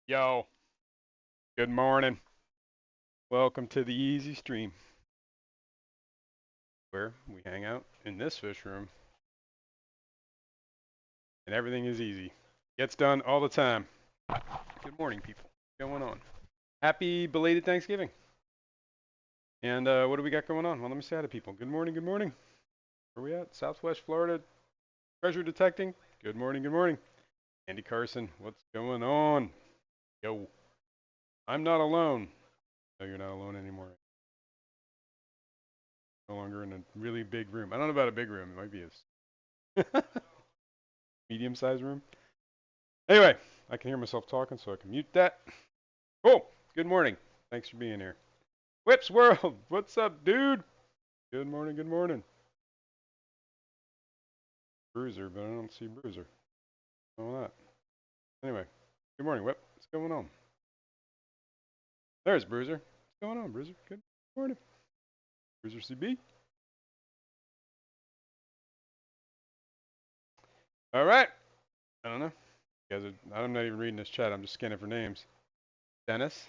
Yo, good morning. Welcome to the Easy Stream, where we hang out in this fish room and everything is easy. Gets done all the time. Good morning, people. What's going on? Happy belated Thanksgiving. And what do we got going on? Well, let me say hi to people. Good morning, good morning. Where are we at? Southwest Florida, treasure detecting. Good morning, good morning. Andy Carson, what's going on? Yo, I'm not alone. No, you're not alone anymore. No longer in a really big room. I don't know about a big room. It might be a medium-sized room. Anyway, I can hear myself talking, so I can mute that. Oh, good morning. Thanks for being here. Whips World, what's up, dude? Good morning, good morning. Bruiser, but I don't see Bruiser. Oh, that. Anyway, good morning, Whip. What's going on? There's Bruiser. What's going on, Bruiser? Good morning. Bruiser CB. All right. I don't know. You guys are, I'm not even reading this chat. I'm just scanning for names. Dennis,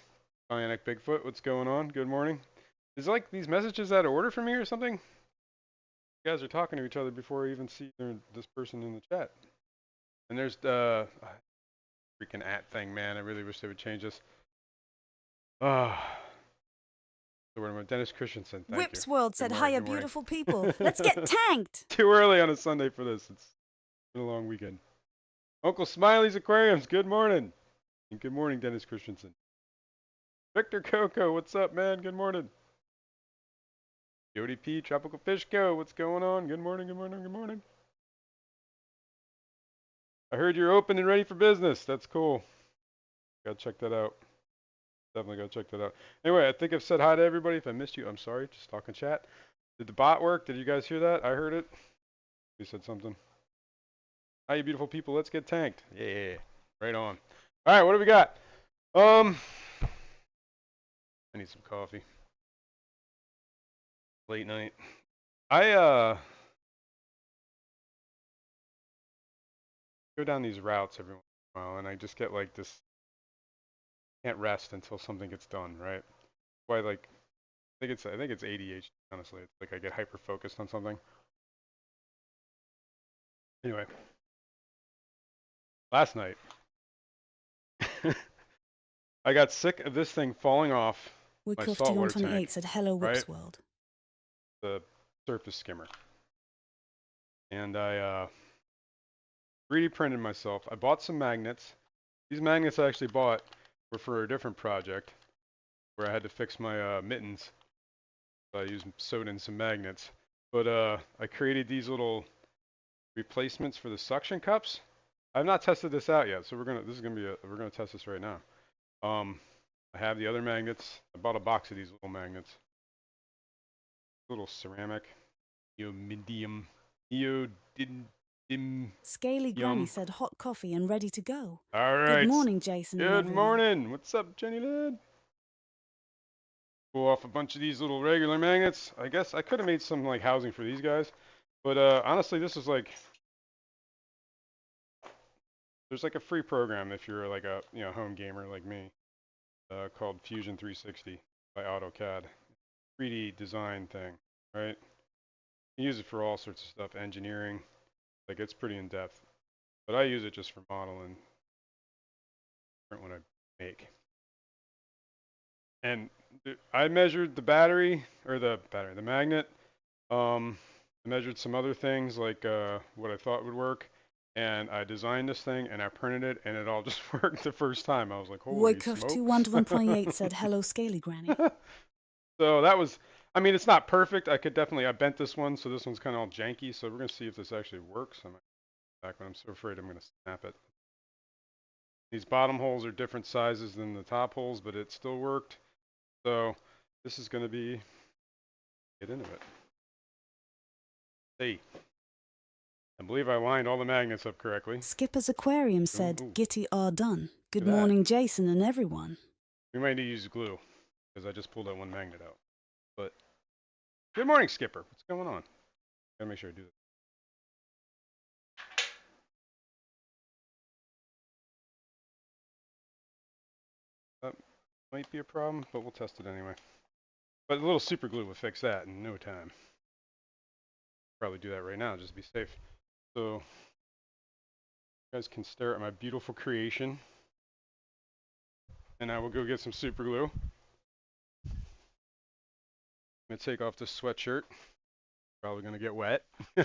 Bionic Bigfoot, what's going on? Good morning. Is like these messages out of order for me or something? You guys are talking to each other before I even see this person in the chat. And there's the freaking at thing, man. I really wish they would change this. Ah, so we're Dennis Christensen. Thank you. Whips World Good said, morning. hiya, Good morning. beautiful people. Let's get tanked. Too early on a Sunday for this. It's been a long weekend. Uncle Smiley's Aquariums. Good morning. And good morning, Dennis Christensen. Victor Coco, what's up, man? Good morning. Jody P, Tropical Fish Co. What's going on? Good morning. Good morning. Good morning. I heard you're open and ready for business. That's cool. Gotta check that out. Definitely gotta check that out. Anyway, I think I've said hi to everybody. If I missed you, I'm sorry. Just talking chat. Did the bot work? Did you guys hear that? I heard it. You said something. Hi, you beautiful people. Let's get tanked. Yeah, right on. All right, what do we got? I need some coffee. Late night. I go down these routes every once in a while, and I just get like this. Can't rest until something gets done. Right? Why like I think it's ADHD. Honestly, it's like I get hyper focused on something. Anyway, last night I got sick of this thing falling off my saltwater tank. Woodcliff2128 said, hello, Right? Whips World. The surface skimmer, and I 3D printed myself. I bought some magnets. These magnets I actually bought were for a different project where I had to fix my mittens. So I sewed in some magnets. But I created these little replacements for the suction cups. I've not tested this out yet, so we're gonna test this right now. I have the other magnets. I bought a box of these little magnets. Little ceramic, neodymium, neodymium. Scaly Granny said, hot coffee and ready to go. All Good right. morning, Jason and Good everyone. morning. What's up, Jenny Lad? Pull off a bunch of these little regular magnets. I guess I could have made some like housing for these guys, but honestly, this is like there's like a free program if you're like a home gamer like me, called Fusion 360 by AutoCAD. 3D design thing, right? You use it for all sorts of stuff, engineering. Like it's pretty in depth, but I use it just for modeling. When I make. And I measured the battery or the magnet. I measured some other things like what I thought would work, and I designed this thing and I printed it, and it all just worked the first time. I was like, holy smokes! Woodcliff2128 said, hello, Scaly Granny. So that was. I mean, it's not perfect. I bent this one, so this one's kind of all janky. So we're gonna see if this actually works. I'm back, but I'm so afraid I'm gonna snap it. These bottom holes are different sizes than the top holes, but it still worked. So this is going to be, get into it. Hey, I believe I lined all the magnets up correctly. Skipper's Aquarium said, Ooh. Gitty are done. Good morning, Jason and everyone. We might need to use glue because I just pulled that one magnet out. But good morning, Skipper. What's going on? Gotta make sure I do this. might be a problem, but we'll test it anyway. But a little super glue will fix that in no time. Probably do that right now just to be safe. So you guys can stare at my beautiful creation. And I will go get some super glue. I'm gonna take off this sweatshirt. Probably gonna get wet. A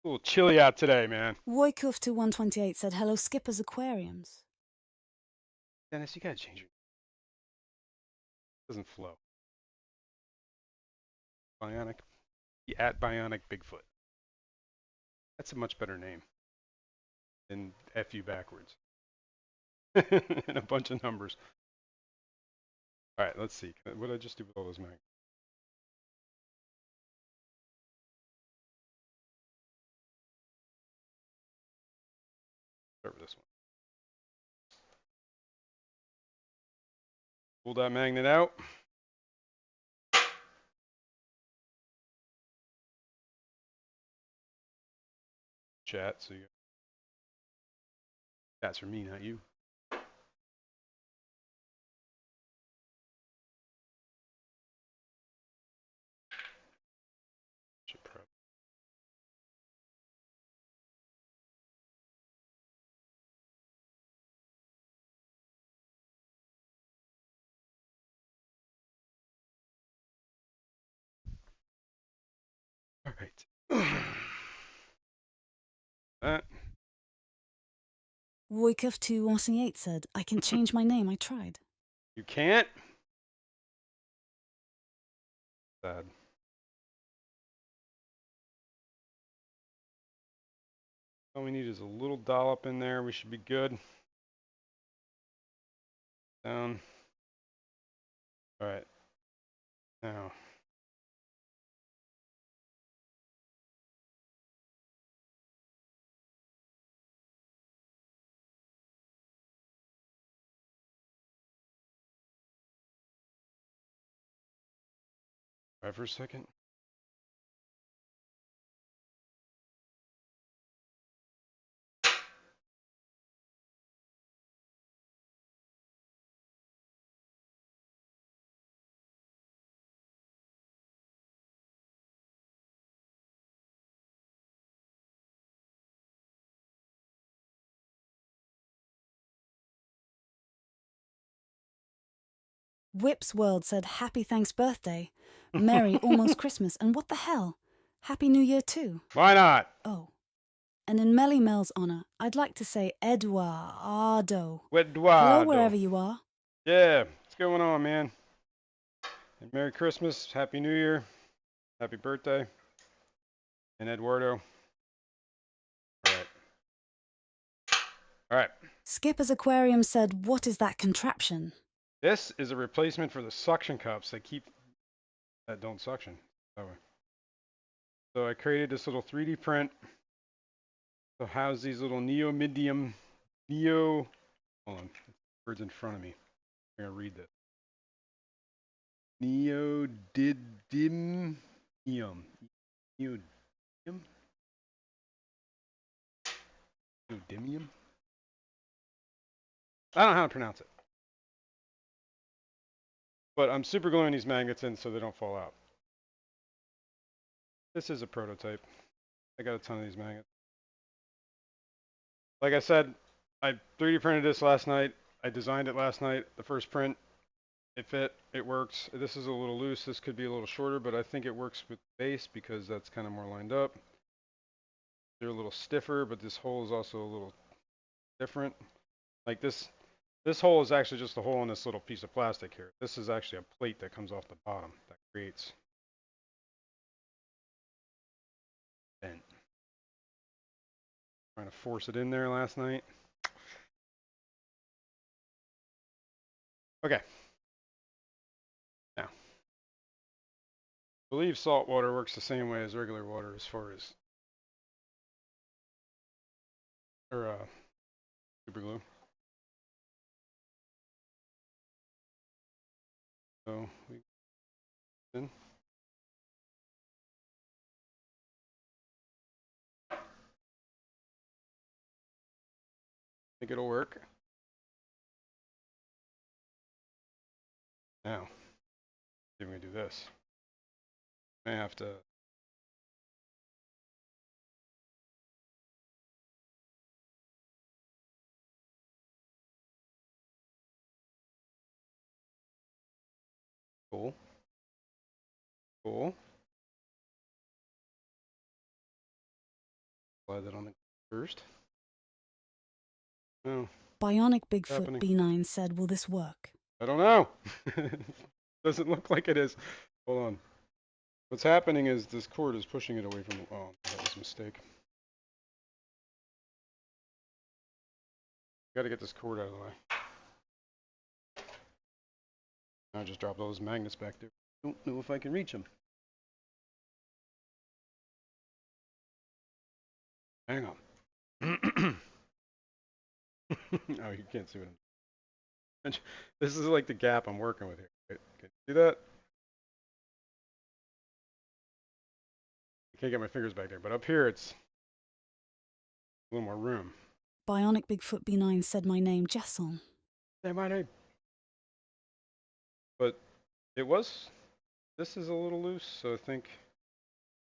little chilly out today, man. Woikuff2128 said, hello, Skipper's Aquariums. Dennis, you gotta change your. It doesn't flow. Bionic. At Bionic Bigfoot. That's a much better name than FU backwards. And a bunch of numbers. All right, let's see. What did I just do with all those magnets? Start with this one. Pull that magnet out. Chat, so you. That's for me, not you. Should probably. All right. That. Woikuff2128 said, I can change my name, I tried. You can't? Sad. All we need is a little dollop in there. We should be good. Down. All right. Now. Right for a second. Whip's World said, happy thanks birthday. Merry almost Christmas. And what the hell? Happy New Year too. Why not? Oh. And in Melly Mel's honor, I'd like to say Eduardo. Eduardo. Hello wherever you are. Yeah, what's going on, man? And Merry Christmas, Happy New Year, Happy Birthday, and Eduardo. All right. All right. Skipper's Aquarium said, what is that contraption? This is a replacement for the suction cups that don't suction. That way. So I created this little 3D print to house these little hold on, words in front of me. I'm gonna read this. Neodymium. Neodymium? Neodymium? I don't know how to pronounce it. But I'm super gluing these magnets in so they don't fall out. This is a prototype. I got a ton of these magnets. Like I said, I 3D printed this last night. I designed it last night. The first print, it fit, it works. This is a little loose. This could be a little shorter, but I think it works with the base because that's kind of more lined up. They're a little stiffer, but this hole is also a little different. Like this hole is actually just a hole in this little piece of plastic here. This is actually a plate that comes off the bottom that creates bent. Trying to force it in there last night. Okay. Now, I believe salt water works the same way as regular water as far as super glue. So we in. Think it'll work. Now, see if we can do this. May have to. Cool. Cool. Slide that on the first. Oh, Bionic Bigfoot happening. B9 said, will this work? I don't know. Doesn't look like it is. Hold on. What's happening is this cord is pushing it away from. Oh, that was a mistake. Got to get this cord out of the way. I just dropped all those magnets back there. Don't know if I can reach them. Hang on. Oh, you can't see what I'm. This is like the gap I'm working with here. Can you see that? I can't get my fingers back there, but up here it's a little more room. Bionic Bigfoot B9 said my name, Jason. Say my name. But it was. This is a little loose, so I think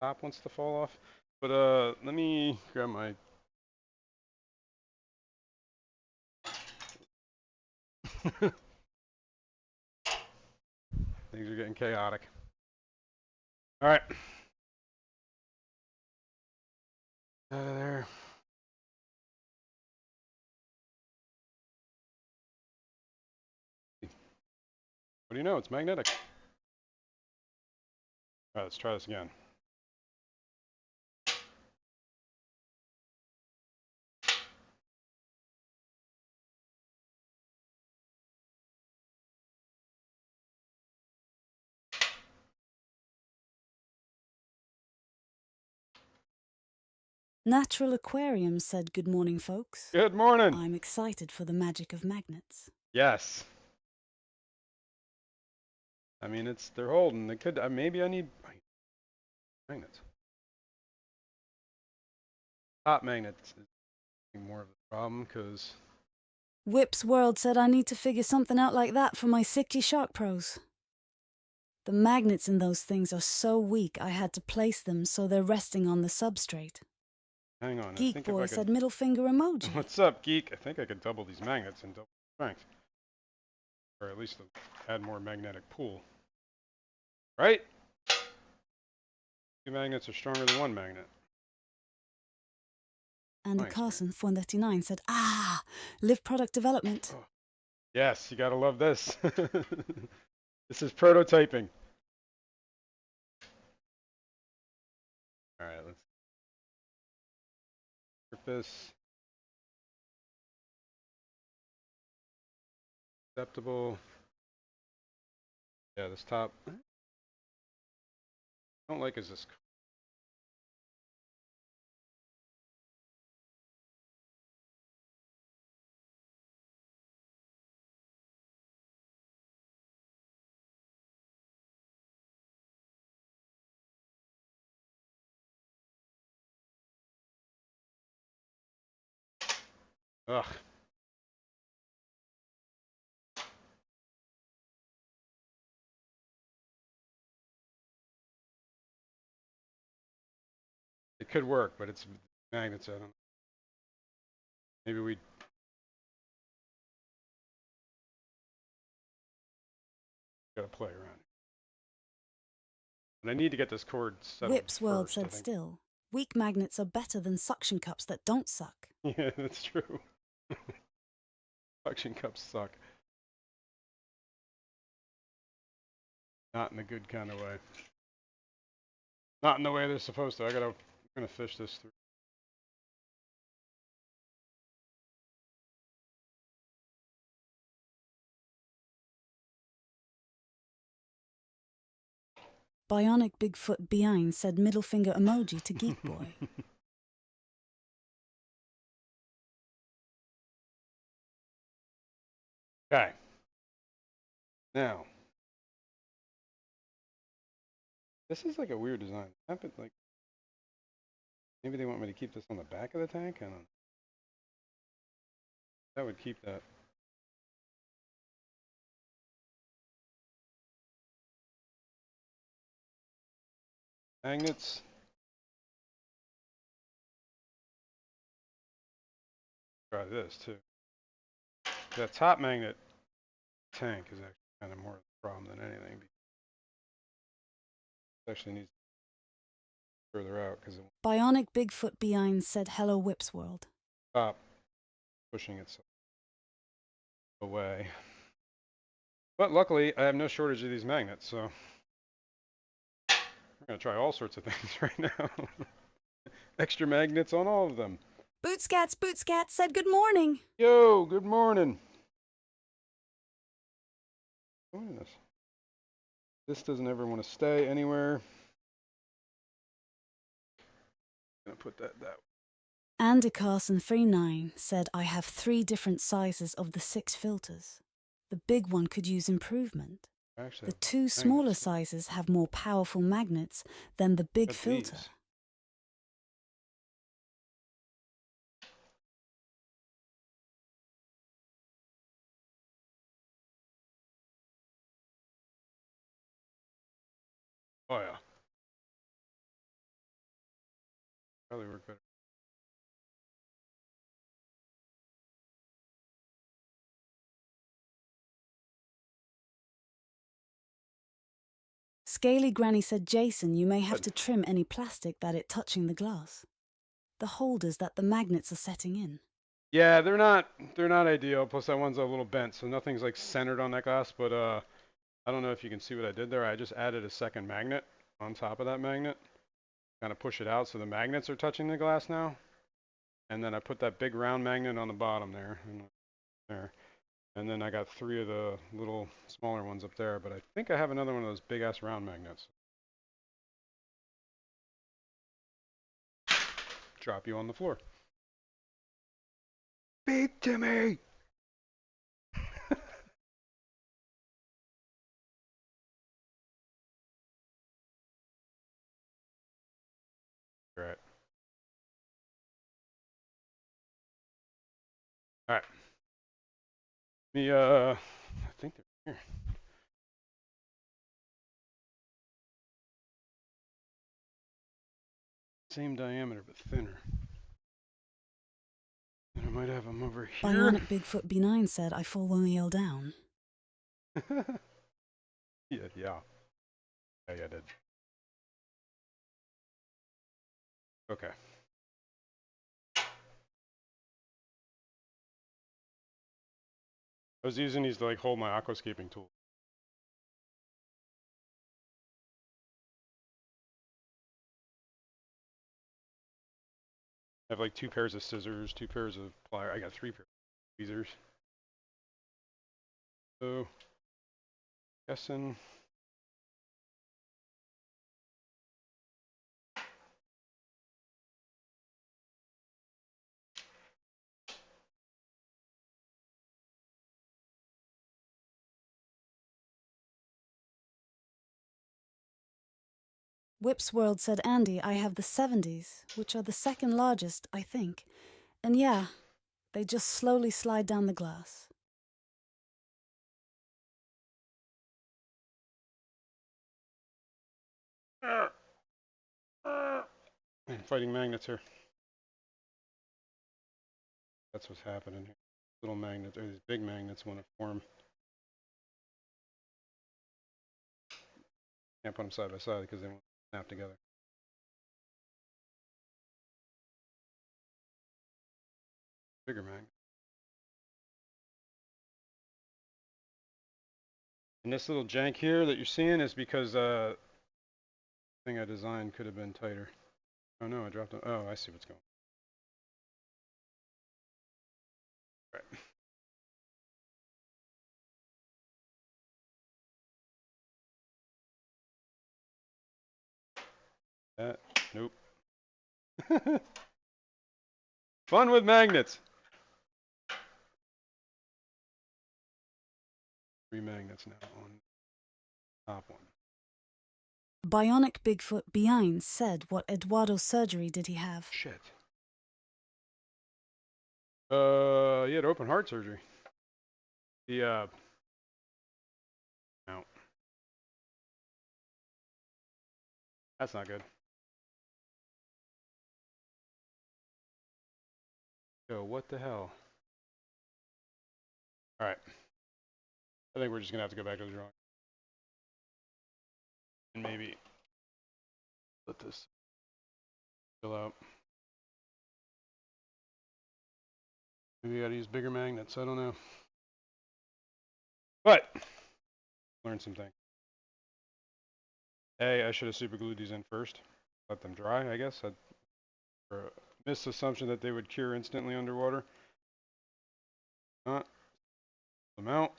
top wants to fall off. But let me grab my. Things are getting chaotic. All right. Out of there. What do you know? It's magnetic. All right, let's try this again. Natural Aquarium said, good morning, folks. Good morning. I'm excited for the magic of magnets. Yes. I mean, they're holding. They could. Maybe I need magnets. Top magnets is more of a problem because. Whip's World said I need to figure something out like that for my 60 Shark Pros. The magnets in those things are so weak I had to place them so they're resting on the substrate. Hang on. Geek Boy said middle finger emoji. What's up, Geek? I think I could double these magnets and double strength. Or at least add more magnetic pull. Right? 2 magnets are stronger than 1 magnet. And Nice, Carson 439 said, live product development. Oh. Yes, you gotta love this. This is prototyping. Alright, let's work this. Acceptable. Yeah, this top. I don't like is this. Ugh. It could work, but it's magnets. I don't. Maybe we. Gotta play around. And I need to get this cord settled Whip's World first, said still, weak magnets are better than suction cups that don't suck. Yeah, that's true. Suction cups suck. Not in a good kind of way. Not in the way they're supposed to. I'm gonna fish this through. Bionic Bigfoot Behind said middle finger emoji to Geek Boy. Okay. Now, this is like a weird design. Like, maybe they want me to keep this on the back of the tank. I don't know. That would keep that. Magnets. Try this too. That top magnet tank is actually kind of more of a problem than anything. It actually needs further out because it won't Bionic Bigfoot Behind said hello Whips World. stop pushing itself away. But luckily, I have no shortage of these magnets, so we're going to try all sorts of things right now. Extra magnets on all of them. Bootscats said good morning. Yo, good morning. What is this? This doesn't ever want to stay anywhere. I'm going to put that way. Andy Carson 39 said I have 3 different sizes of the 6 filters. The big one could use improvement. Actually, The 2 smaller sizes have more powerful magnets than the big filter. These. Oh yeah. Probably work better. Scaly Granny said, Jason, you may have to trim any plastic that it touching the glass. The holders that the magnets are setting in. Yeah, they're not ideal. Plus that one's a little bent, so nothing's like centered on that glass. But I don't know if you can see what I did there. I just added a second magnet on top of that magnet. Kind of push it out so the magnets are touching the glass now. And then I put that big round magnet on the bottom there. And then I got 3 of the little smaller ones up there. But I think I have another one of those big ass round magnets. Drop you on the floor. Speak to me! Right. Alright. I think they're here. Same diameter, but thinner. And I might have them over here. Bionic Bigfoot B9 said I fall when we yell down. Yeah, I did. Okay. I was using these to like hold my aquascaping tool. I have like 2 pairs of scissors, 2 pairs of pliers. I got 3 pairs of tweezers. So, guessing. Whips World said, Andy, I have the 70s, which are the second largest, I think. And yeah, they just slowly slide down the glass. I'm fighting magnets here. That's what's happening here. Little magnets, or these big magnets want to form. Can't put them side by side because they won't snap together. Bigger magnet. And this little jank here that you're seeing is because the thing I designed could have been tighter. Oh no, I dropped it. Oh, I see what's going on. Right. That, nope. Fun with magnets. 3 magnets now on top one. Bionic Bigfoot Behind said, what Eduardo's surgery did he have? Shit. He had open heart surgery. He no. That's not good. Yo, what the hell? All right. I think we're just gonna have to go back to the drawing and maybe let this fill out. Maybe we gotta use bigger magnets. I don't know. But learn some things. A, I should have super glued these in first. Let them dry, I guess. I'd misassumption that they would cure instantly underwater. Not. Them out.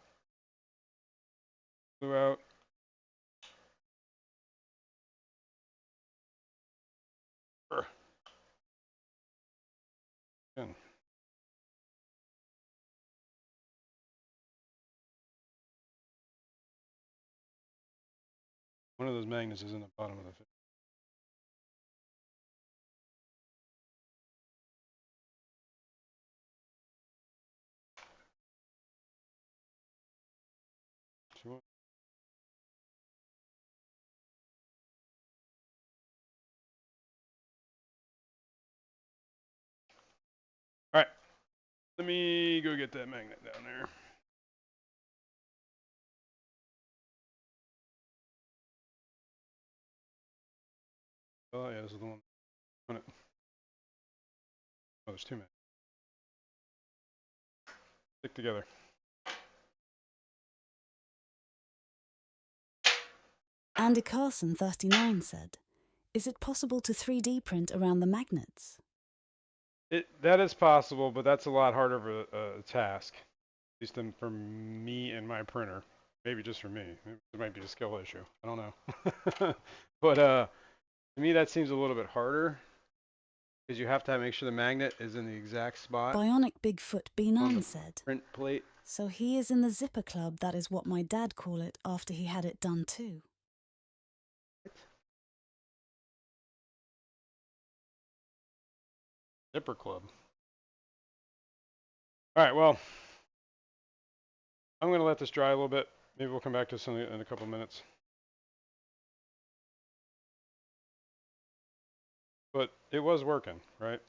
Glue out. Again. One of those magnets is in the bottom of the fish. Sure. All right. Let me go get that magnet down there. Oh, yeah, this is the one. On it. Oh, there's two magnets. Stick together. Andy Carson, 39, said, "Is it possible to 3D print around the magnets?" That is possible, but that's a lot harder of a task. At least for me and my printer. Maybe just for me. It might be a skill issue. I don't know. But to me, that seems a little bit harder because you have to make sure the magnet is in the exact spot Bionic Bigfoot on the B9 said, print plate. "So he is in the zipper club, that is what my dad call it, after he had it done too." Zipper club. All right, well, I'm going to let this dry a little bit. Maybe we'll come back to this in a couple minutes. But it was working, right?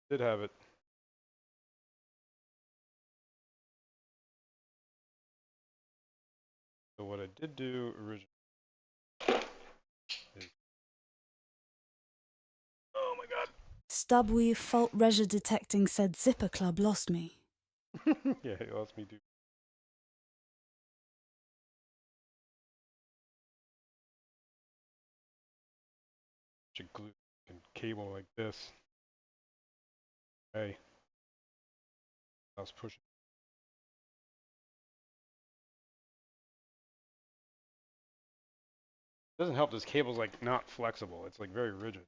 Did have it. So what I did do originally is, oh my god. Stubweave Fault Resia Detecting said, "Zipper club lost me." Yeah, it lets me do. Should glue and cable like this. Hey, I was pushing. It doesn't help. This cable's like not flexible. It's like very rigid.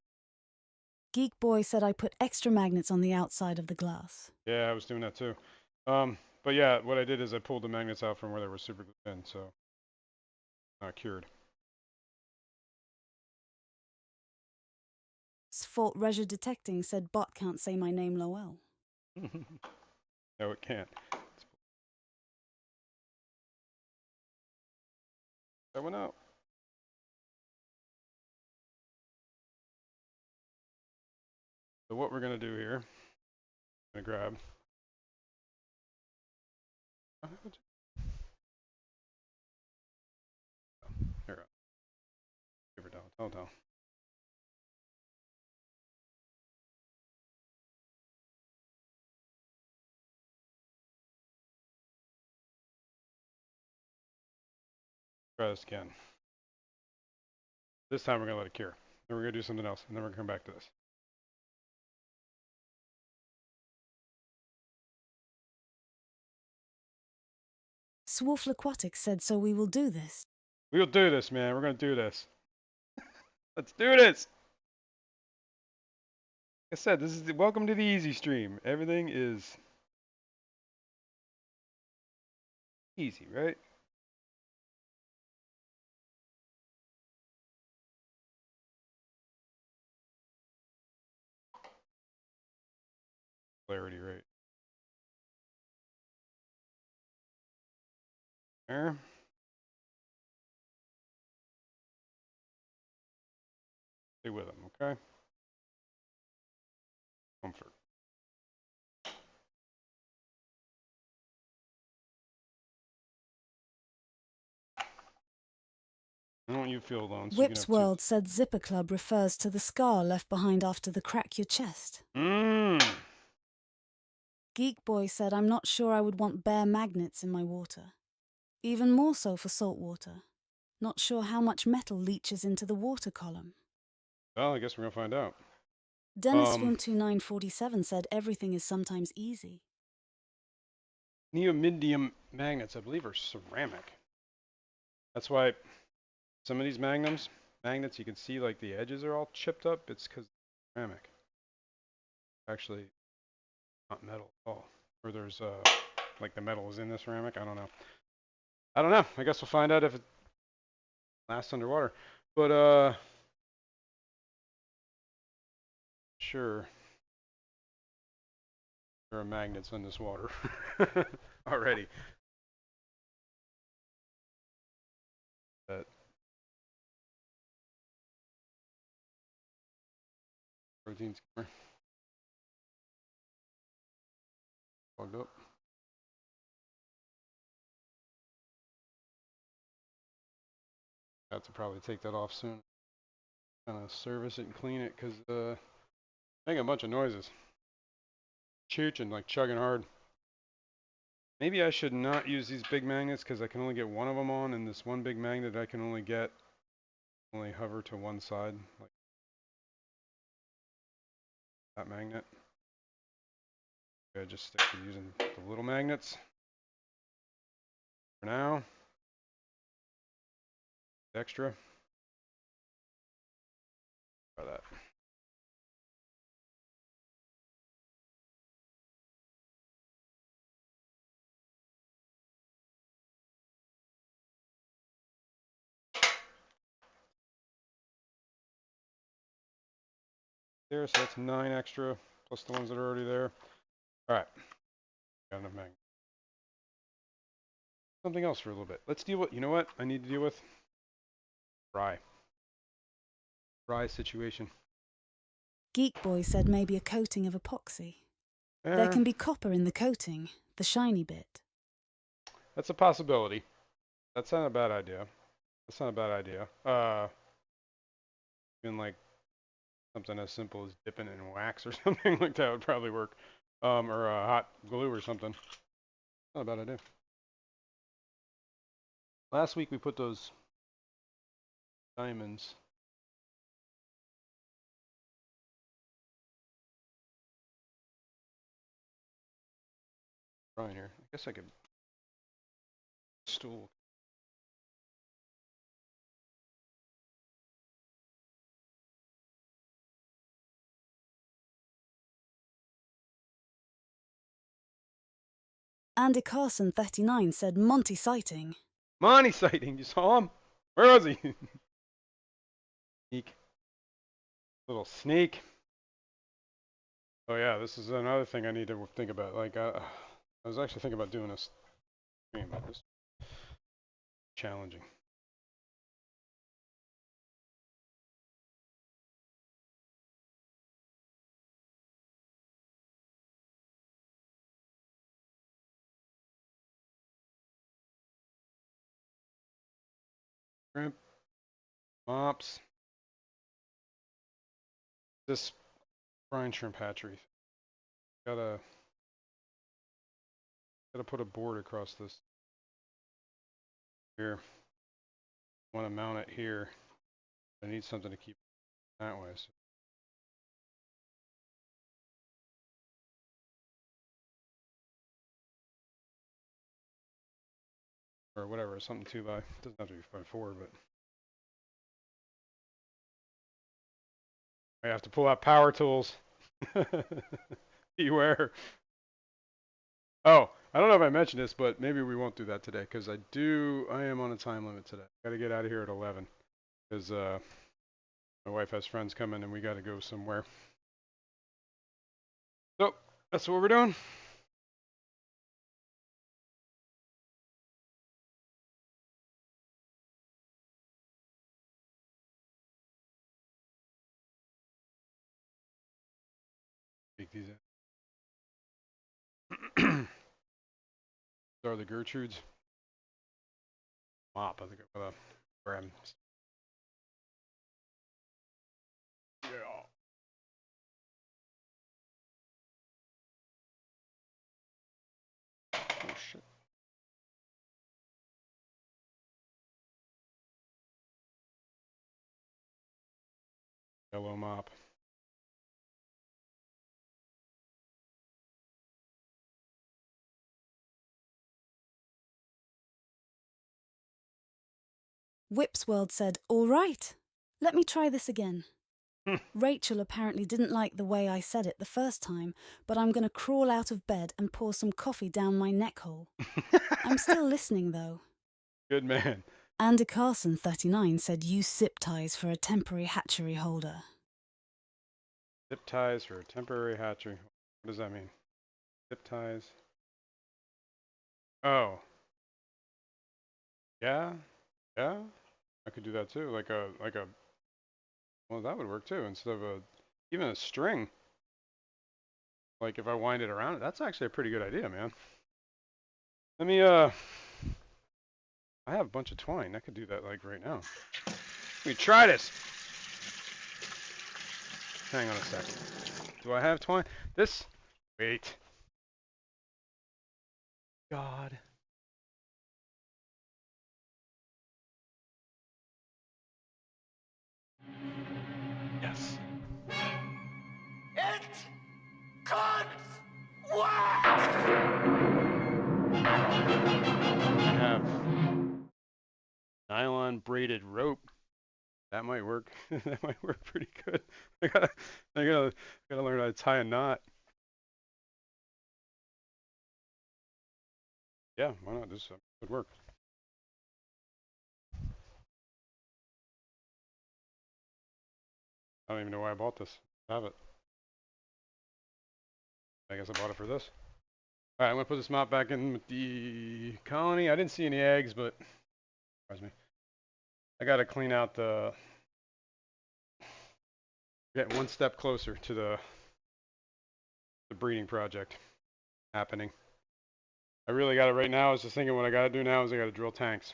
Geek Boy said, "I put extra magnets on the outside of the glass." Yeah, I was doing that too. But yeah, what I did is I pulled the magnets out from where they were super glued in, so not cured. Fault Resia Detecting said, "Bot can't say my name Lowell." No, it can't. That went out. So what we're gonna do here, I'm gonna grab. Here, give her down. Tell. Try this again. This time we're gonna let it cure. Then we're gonna do something else, and then we're gonna come back to this. Swolf Aquatic said, "So we will do this." We'll do this, man. We're gonna do this. Let's do this. Like I said, this is welcome to the easy stream. Everything is easy, right? Clarity rate. There. Stay with them, okay? Comfort. I don't want you to feel alone, so you can Whip's have two. World said Zipper Club refers to the scar left behind after the crack your chest. Mmm. Geek Boy said I'm not sure I would want bare magnets in my water. Even more so for salt water. Not sure how much metal leaches into the water column. Well, I guess we're gonna find out. Dennis Swim 2947 said everything is sometimes easy. Neodymium magnets, I believe, are ceramic. That's why some of these magnets, you can see like the edges are all chipped up. It's because ceramic. Actually, not metal at all. Or there's like the metal is in the ceramic. I don't know. I don't know. I guess we'll find out if it lasts underwater. But sure, there are magnets in this water already. That protein skimmer plugged up. Have to probably take that off soon. Kind of service it and clean it because making a bunch of noises. Chooching, like chugging hard. Maybe I should not use these big magnets because I can only get one of them on, and this one big magnet I can only hover to one side, like that magnet. I just stick to using the little magnets for now. Extra. Try that. There, so that's 9 extra, plus the ones that are already there. All right, got enough magnets. Something else for a little bit. Let's deal with, you know what I need to deal with? Fry. Fry situation. Geek Boy said maybe a coating of epoxy. There Eh, can be copper in the coating, the shiny bit. that's a possibility. That's not a bad idea. That's not a bad idea. Even like something as simple as dipping it in wax or something like that would probably work. Or hot glue or something. Not a bad idea. Last week we put those diamonds. Right here. I guess I could stool. Andy Carson 39 said Monty sighting. Monty sighting. You saw him? Where was he? Sneak. Little sneak. Oh yeah, this is another thing I need to think about. Like, I was actually thinking about doing a stream, but this is challenging. Shrimp, mops. This brine shrimp hatchery. Gotta put a board across this. Here. Want to mount it here. I need something to keep it that way. So. Or whatever, something 2 by. It doesn't have to be by 4, but I have to pull out power tools. Beware. Oh, I don't know if I mentioned this, but maybe we won't do that today because I am on a time limit today. Got to get out of here at 11 because my wife has friends coming and we got to go somewhere. So that's what we're doing. these in. These are the Gertrudes. Mop, I think I'm gonna grab. Yeah. Oh shit. Yellow mop. Whip's World said, "All right, let me try this again." Hmm. Rachel apparently didn't like the way I said it the first time, but I'm going to crawl out of bed and pour some coffee down my neck hole. I'm still listening, though. Good man. Andy Carson, 39, said use zip ties for a temporary hatchery holder. Zip ties for a temporary hatchery. What does that mean? Zip ties. Oh. Yeah. Yeah. I could do that too. Like a well, that would work too. Instead of even a string. Like if I wind it around, that's actually a pretty good idea, man. Let me I have a bunch of twine. I could do that like right now. Let me try this. Hang on a second. Do I have twine? This. Wait. God. Yes. It could work! I have nylon braided rope. That might work. That might work pretty good. I gotta learn how to tie a knot. Yeah, why not? This would work. I don't even know why I bought this. I have it. I guess I bought it for this. All right, I'm gonna put this mop back in with the colony. I didn't see any eggs, but surprise me. I gotta clean out the. Get one step closer to the breeding project happening. I really got it right now. I was just thinking what I gotta do now is I gotta drill tanks.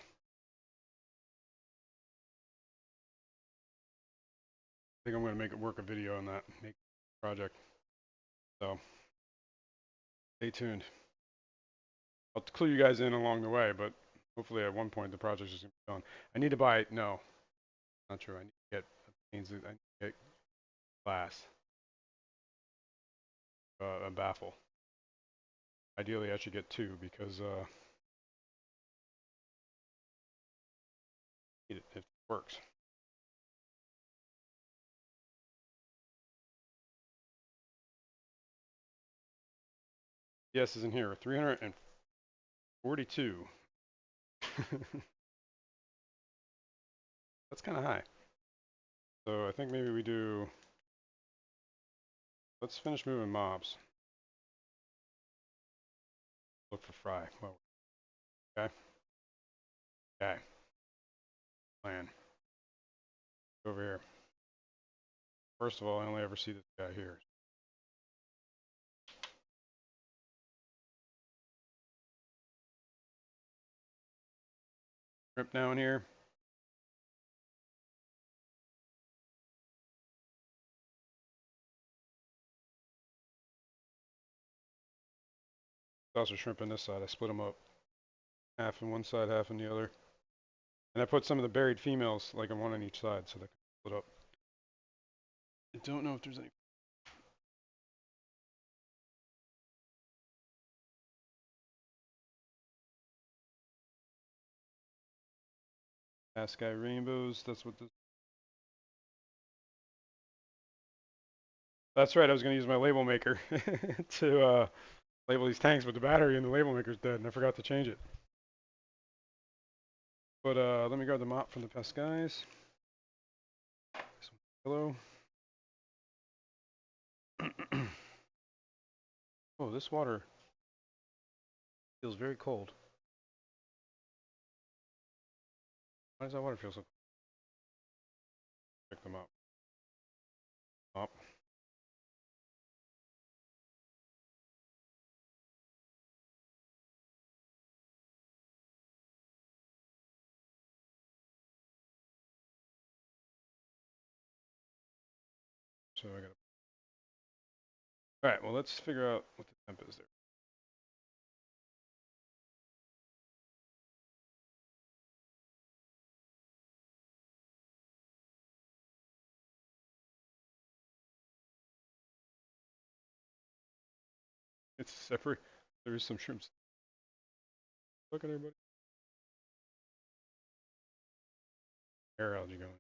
I think I'm gonna make it work a video on that project. So stay tuned. I'll clue you guys in along the way, but hopefully at one point the project is gonna be done. I need to buy no, not true. I need to get I need to get glass, a baffle. Ideally, I should get two because it works. Yes, is in here. 342. That's kind of high. So I think maybe we do. Let's finish moving mobs. Look for fry. Whoa. Okay. Okay. Plan. Over here. First of all, I only ever see this guy here. Shrimp down here. Also shrimp on this side. I split them up. Half on one side, half on the other. And I put some of the buried females, like on one on each side, so they can split up. I don't know if there's any. Sky rainbows. That's what this. That's right. I was going to use my label maker to label these tanks, but the battery in the label maker's dead, and I forgot to change it. But let me grab the mop from the pest guys. Hello. Oh, this water feels very cold. Why does that water feel so cold? Check them out. Mop. So I gotta. All right. Well, let's figure out what the temp is there. It's separate. There is some shrooms. Look at everybody. Air algae going.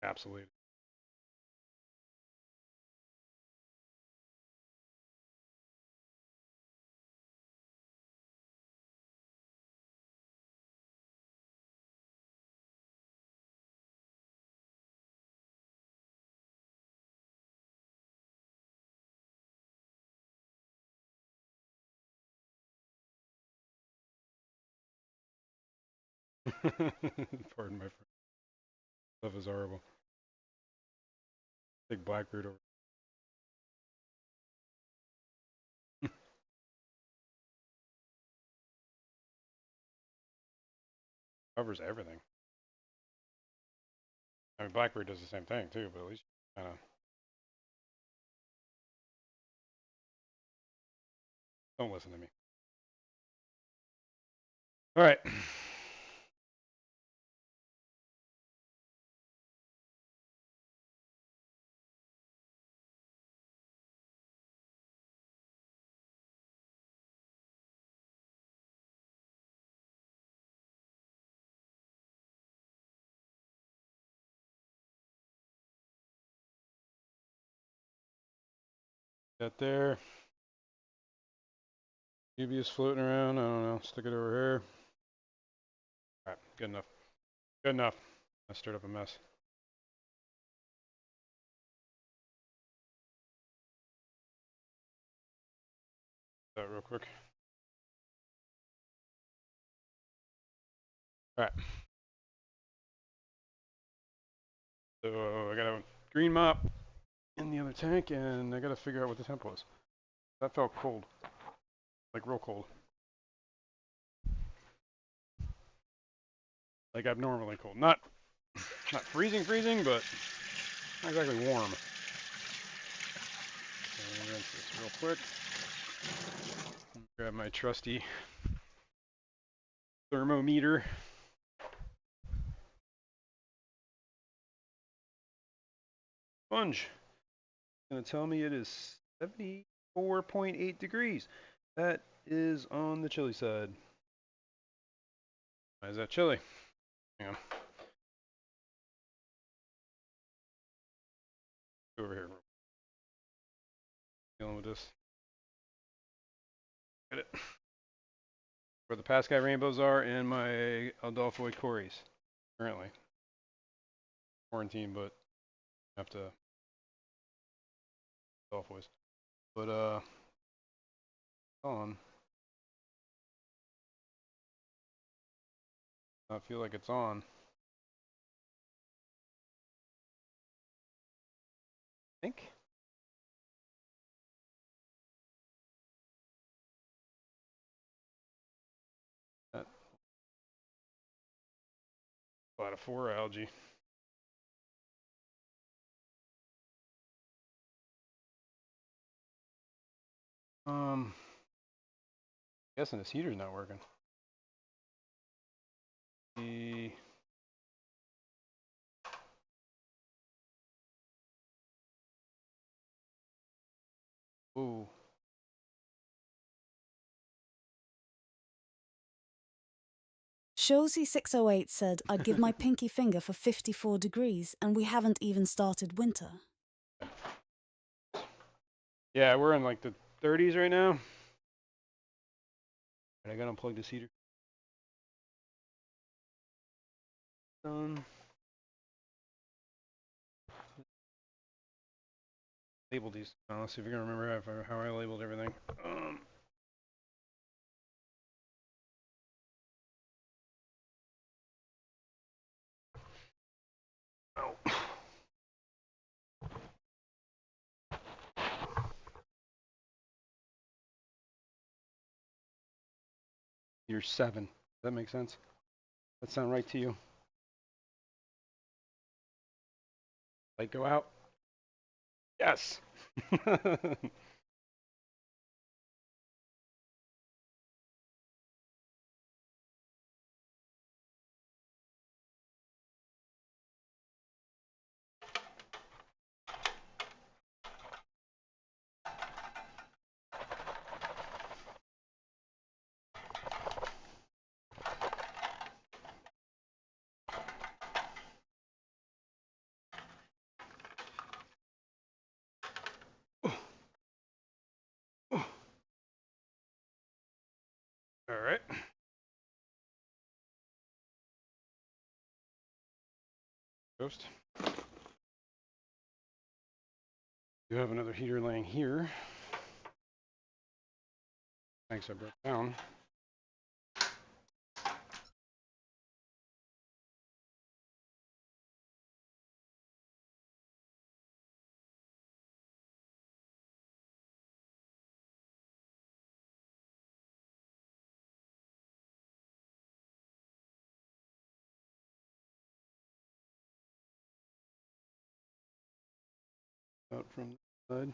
Absolutely. Pardon my friend. Stuff is horrible. Big blackbird over. Covers everything. I mean, blackbird does the same thing too, but at least kind of don't listen to me. All right. That there. UV is floating around. I don't know. Stick it over here. All right. Good enough. Good enough. I stirred up a mess. That real quick. All right. So I got a green mop in the other tank, and I got to figure out what the temp was. That felt cold, like real cold, like abnormally cold. Not freezing, freezing, but not exactly warm. So I'm gonna rinse this real quick. Grab my trusty thermometer. Sponge. It's gonna tell me it is 74.8 degrees. That is on the chilly side. Why is that chilly? Hang on. Go over here. Dealing with this. Get it. Where the Pascal rainbows are and my Adolphoid cories. Currently. Quarantine, but have to Adolphoids. But on. I feel like it's on. I think. That out of 4 algae. Guessing this heater's not working. The ooh. Shozy608 said I'd give my pinky finger for 54 degrees, and we haven't even started winter. Yeah, we're in like the 30s right now. I gotta unplug this heater. Done. Label these. Let's see if we can remember how I labeled everything. Oh. You're 7. Does that make sense? That sound right to you? Light go out? Yes. All right. Ghost. You have another heater laying here. Thanks, I broke down. Out from the side.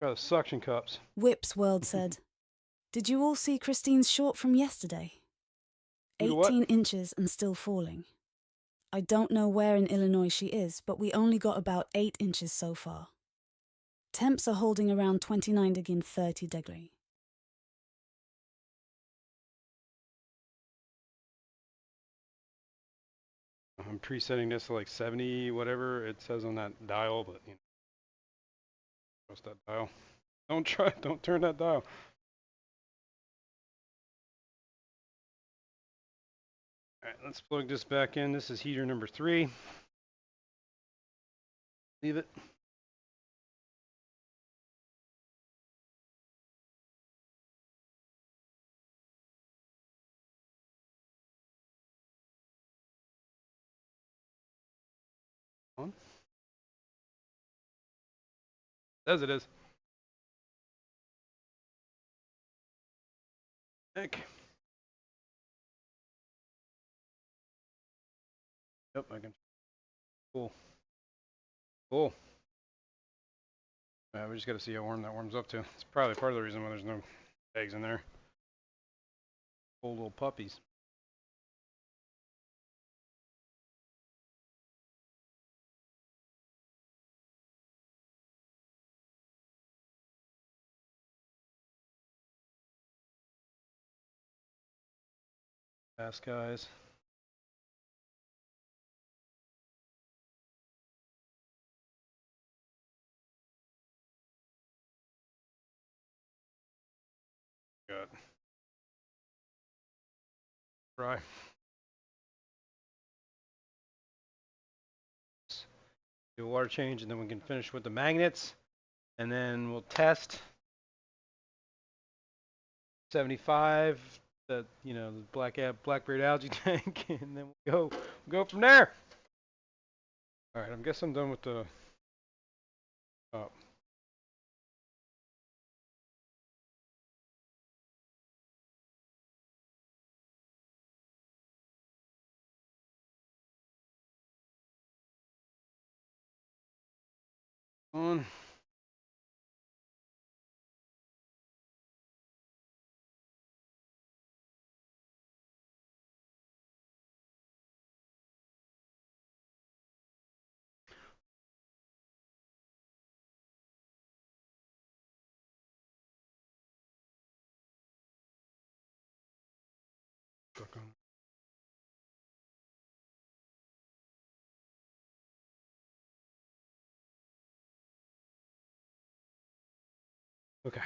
Got the suction cups. Whip's World said, "Did you all see Christine's short from yesterday? Who to what? 18 inches and still falling. I don't know where in Illinois she is, but we only got about 8 inches so far. Temps are holding around 29 degrees 30 degrees. I'm presetting this to like 70, whatever it says on that dial, but you know, trust that dial. Don't turn that dial. All right, let's plug this back in. This is heater number 3. Leave it. On. As it is. Heck. Yep, I can. Cool. Cool. We just got to see how warm that warms up to. It's probably part of the reason why there's no eggs in there. Cold little puppies. Fast guys. Good. Dry. Do a water change, and then we can finish with the magnets, and then we'll test 75. The the blackberry algae tank, and then we'll go from there. All right, I guess I'm done with the. On. Click on. Okay.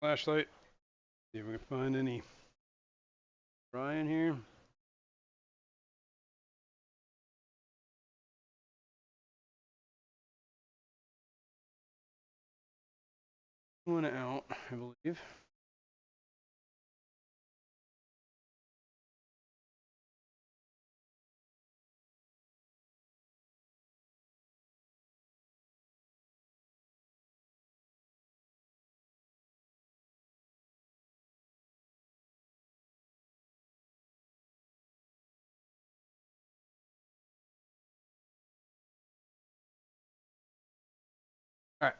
Flashlight. See if we can find any Dry in here. One out, I believe. All right.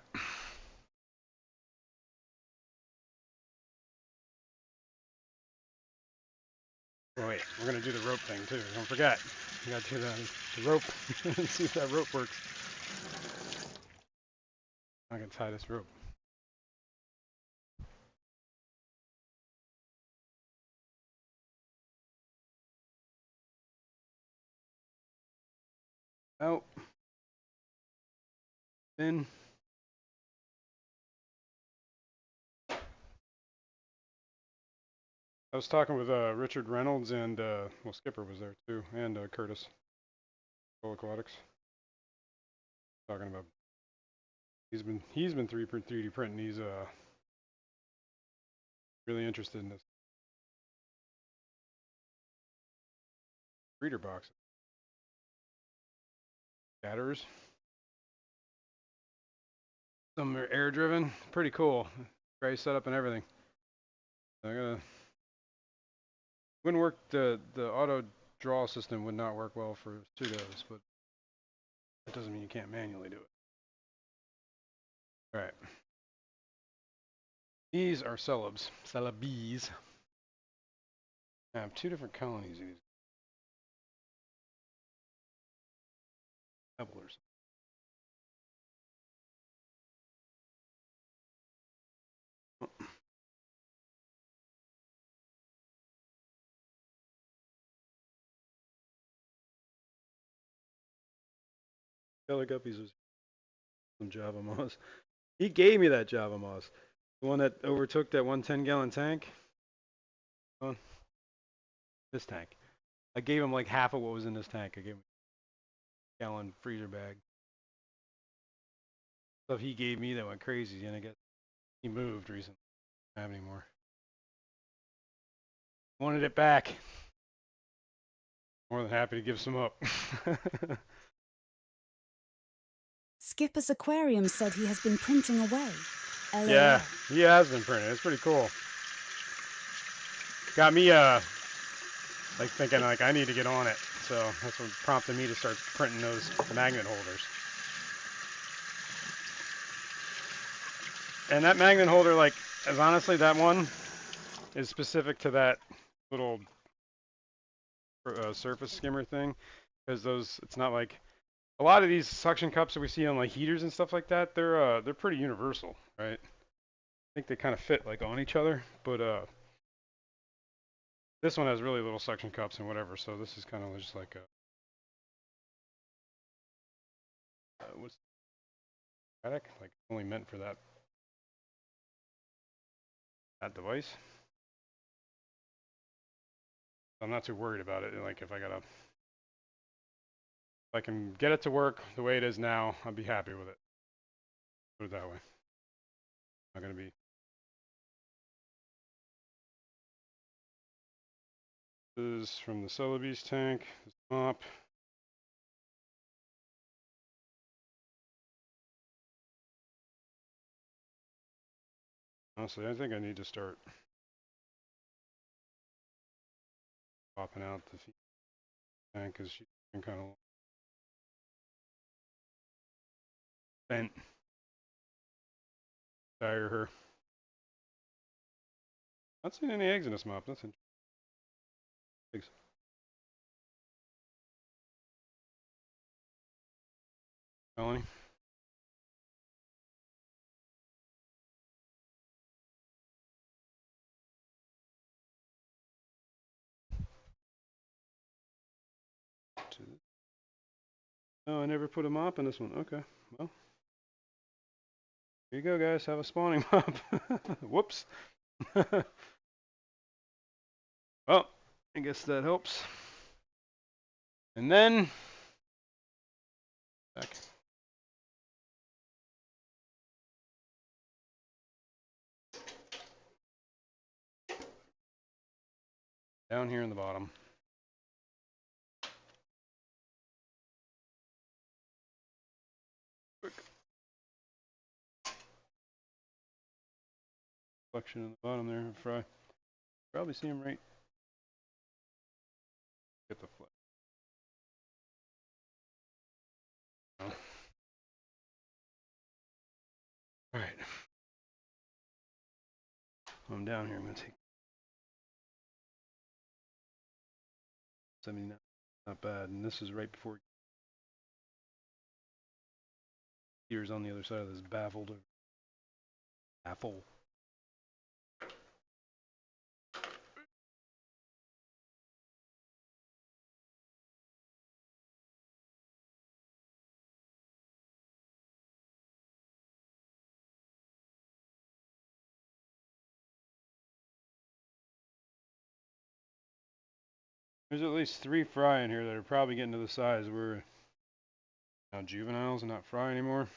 Oh, wait, we're gonna do the rope thing too. Don't forget. We gotta do the rope. See if that rope works. I can tie this rope. Out. In. I was talking with Richard Reynolds and well, Skipper was there too, and Curtis, Full Aquatics, talking about he's been 3D printing. He's really interested in this breeder box scatterers. Some are air driven, pretty cool. Great setup and everything. I gotta wouldn't work the auto draw system would not work well for pseudos, but that doesn't mean you can't manually do it. All right. These are celebs, celebes. I have two different colonies of these pebblers. Color guppies was some Java moss. He gave me that Java moss, the one that overtook that 110-gallon tank. On this tank, I gave him like half of what was in this tank. I gave him a gallon freezer bag. Stuff he gave me that went crazy, and I guess he moved recently. I don't have any more. Wanted it back. More than happy to give some up. Skipper's aquarium said he has been printing away. LOL. Yeah, he has been printing. It's pretty cool. Got me like thinking like I need to get on it. So that's what prompted me to start printing those magnet holders. And that magnet holder, like, as honestly, that one is specific to that little surface skimmer thing, because those, it's not like a lot of these suction cups that we see on like heaters and stuff like that. They're pretty universal, right? I think they kind of fit like on each other, but this one has really little suction cups and whatever. So this is kind of just like a what's like only meant for that device. I'm not too worried about it. Like if I can get it to work the way it is now, I'll be happy with it. Put it that way. Not gonna be. This is from the Celebes tank. This mop. Honestly, I think I need to start popping out the tank because she's been kind of bent. Tire her. Not seeing any eggs in this mop. That's interesting. Eggs. Melanie. Oh, I never put a mop in this one. Okay, well. Here you go, guys. Have a spawning mop. Whoops. Well, I guess that helps. And then back. Down here in the bottom. Quick reflection in the bottom there. Fry. Probably see him right. Get the flip. Oh. All right. I'm down here. I'm gonna take 79. Not bad. And this is right before gears on the other side of this baffled. Baffle. There's at least 3 fry in here that are probably getting to the size where now juveniles and not fry anymore.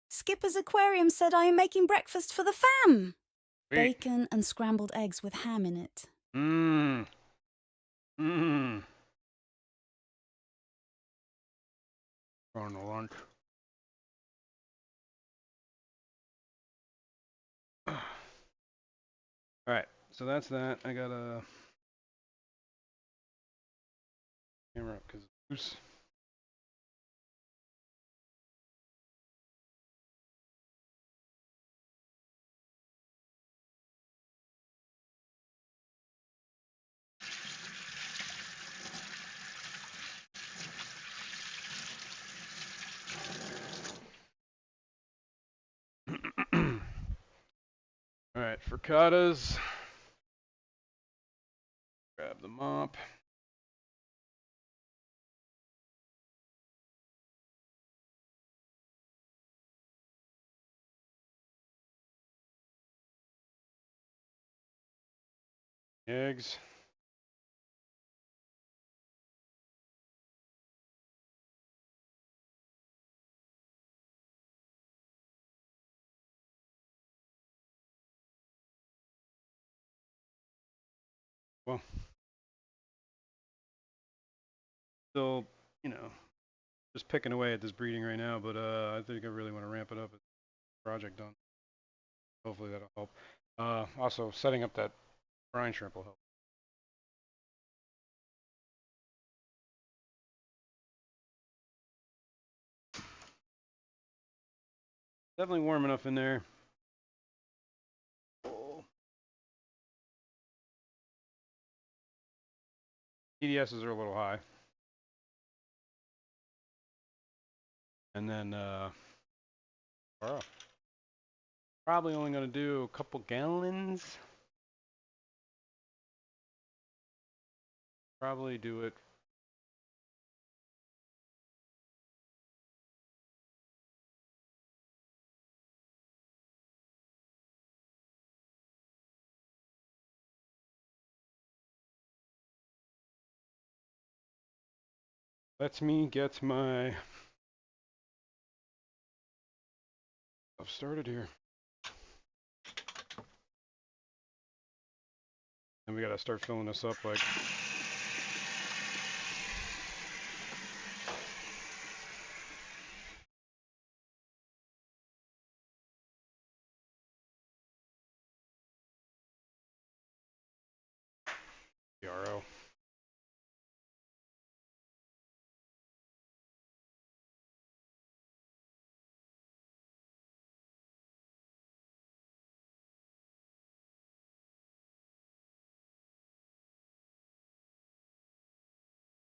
Skipper's aquarium said I am making breakfast for the fam. Sweet. Bacon and scrambled eggs with ham in it. Mmm. Mmm. On the lunch. Alright, so that's that. I got a camera up because loose. Alright, frittatas. Grab the mop. Eggs. Well, still, you know, just picking away at this breeding right now, but I think I really want to ramp it up. Project done. Hopefully that'll help. Also, setting up that brine shrimp will help. Definitely warm enough in there. Oh. TDSs are a little high. And then, probably only going to do a couple gallons. Probably do it. Lets me get my stuff started here. And we got to start filling this up like. PRO.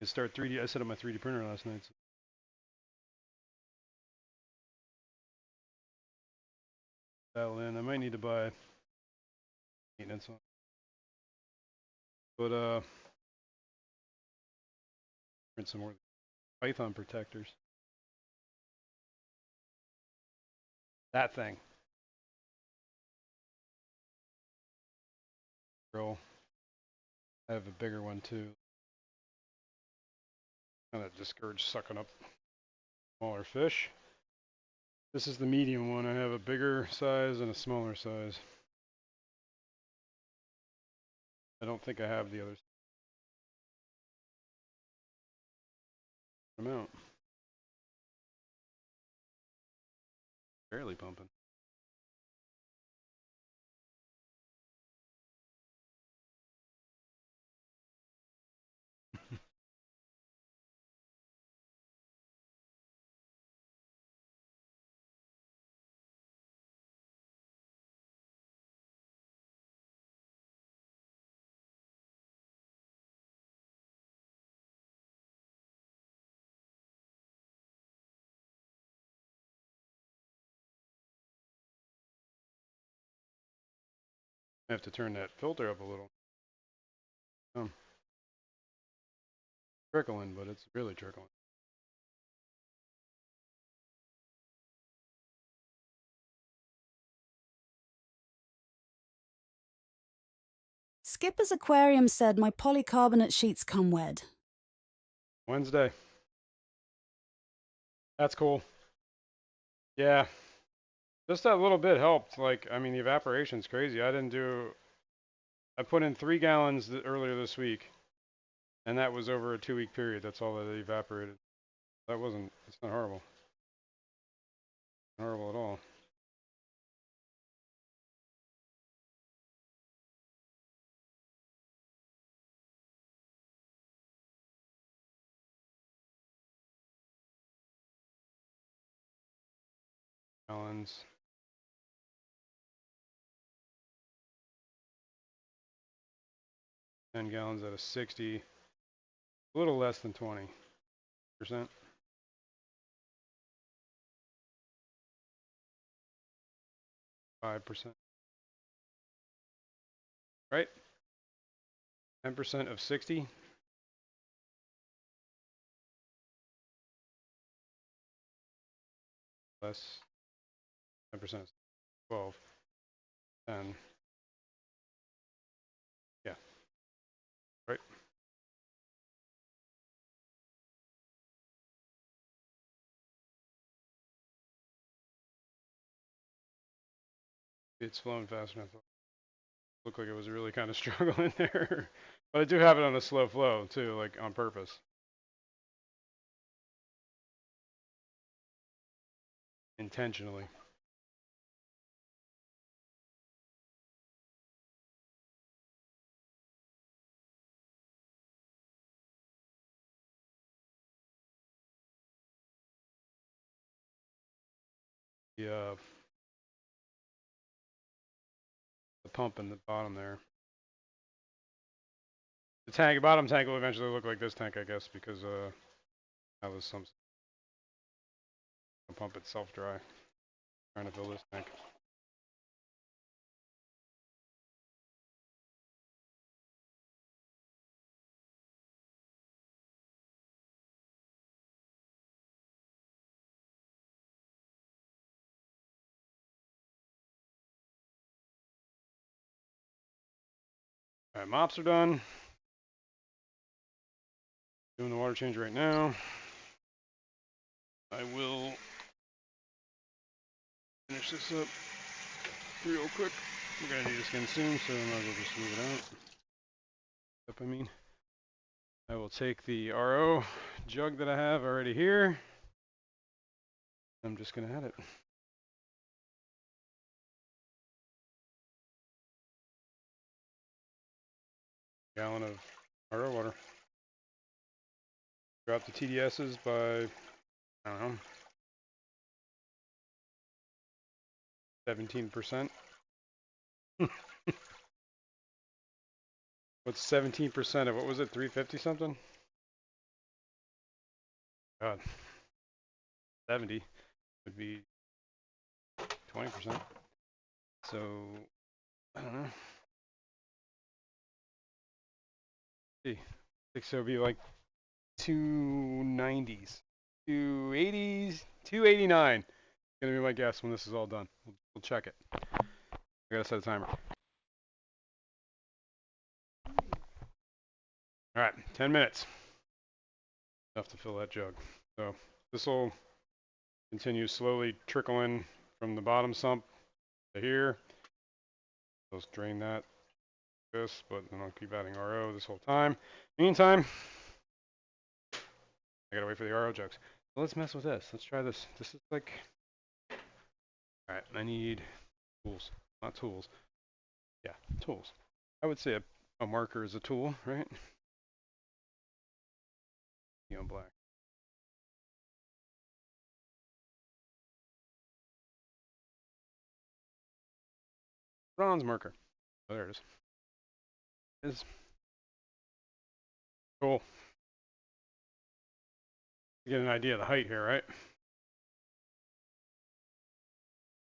I start 3D. I set up my 3D printer last night. So. Dial in. I might need to buy maintenance on. But print some more Python protectors. That thing. grill. I have a bigger one too. Kind of discourage sucking up smaller fish. This is the medium one. I have a bigger size and a smaller size. I don't think I have the others. Amount. Barely pumping. I have to turn that filter up a little. Trickling, but it's really trickling. Skipper's aquarium said my polycarbonate sheets come wed. Wednesday. That's cool. Yeah. Just that little bit helped. Like, I mean, the evaporation's crazy. I put in 3 gallons earlier this week, and that was over a 2-week period. That's all that evaporated. It's not horrible. Not horrible at all. Gallons. 10 gallons out of 60. A little less than 20%. 5%. Right? 10% of 60. Less 10% of 12. 10. Yeah. Right? It's flowing faster than I thought. Looked like it was really kind of struggling there. But I do have it on a slow flow too, like on purpose. Intentionally. The pump in the bottom there. The bottom tank will eventually look like this tank, I guess, because that was some pump itself dry. Trying to fill this tank. All right, mops are done. Doing the water change right now. I will finish this up real quick. We're gonna need a skin soon, so I might as well just move it out. I mean, I will take the RO jug that I have already here. I'm just gonna add it. Gallon of RO water. Drop the TDSs by, I don't know, 17%. What's 17% of, what was it, 350 something? God, 70 would be 20%. So, I don't know. See, I think so it'd be like 290s, 280s, 289. Gonna be my guess when this is all done. We'll check it. I gotta set a timer. All right, 10 minutes. Enough to fill that jug. So this will continue slowly trickling from the bottom sump to here. Let's drain that, this, but then I'll keep adding RO this whole time. Meantime, I gotta wait for the RO jugs. So let's mess with this. Let's try this. This is like, all right, I need tools, not tools. Yeah, tools. I would say a marker is a tool, right? Neon black. Bronze marker. Oh, there it is. Cool. You get an idea of the height here, right?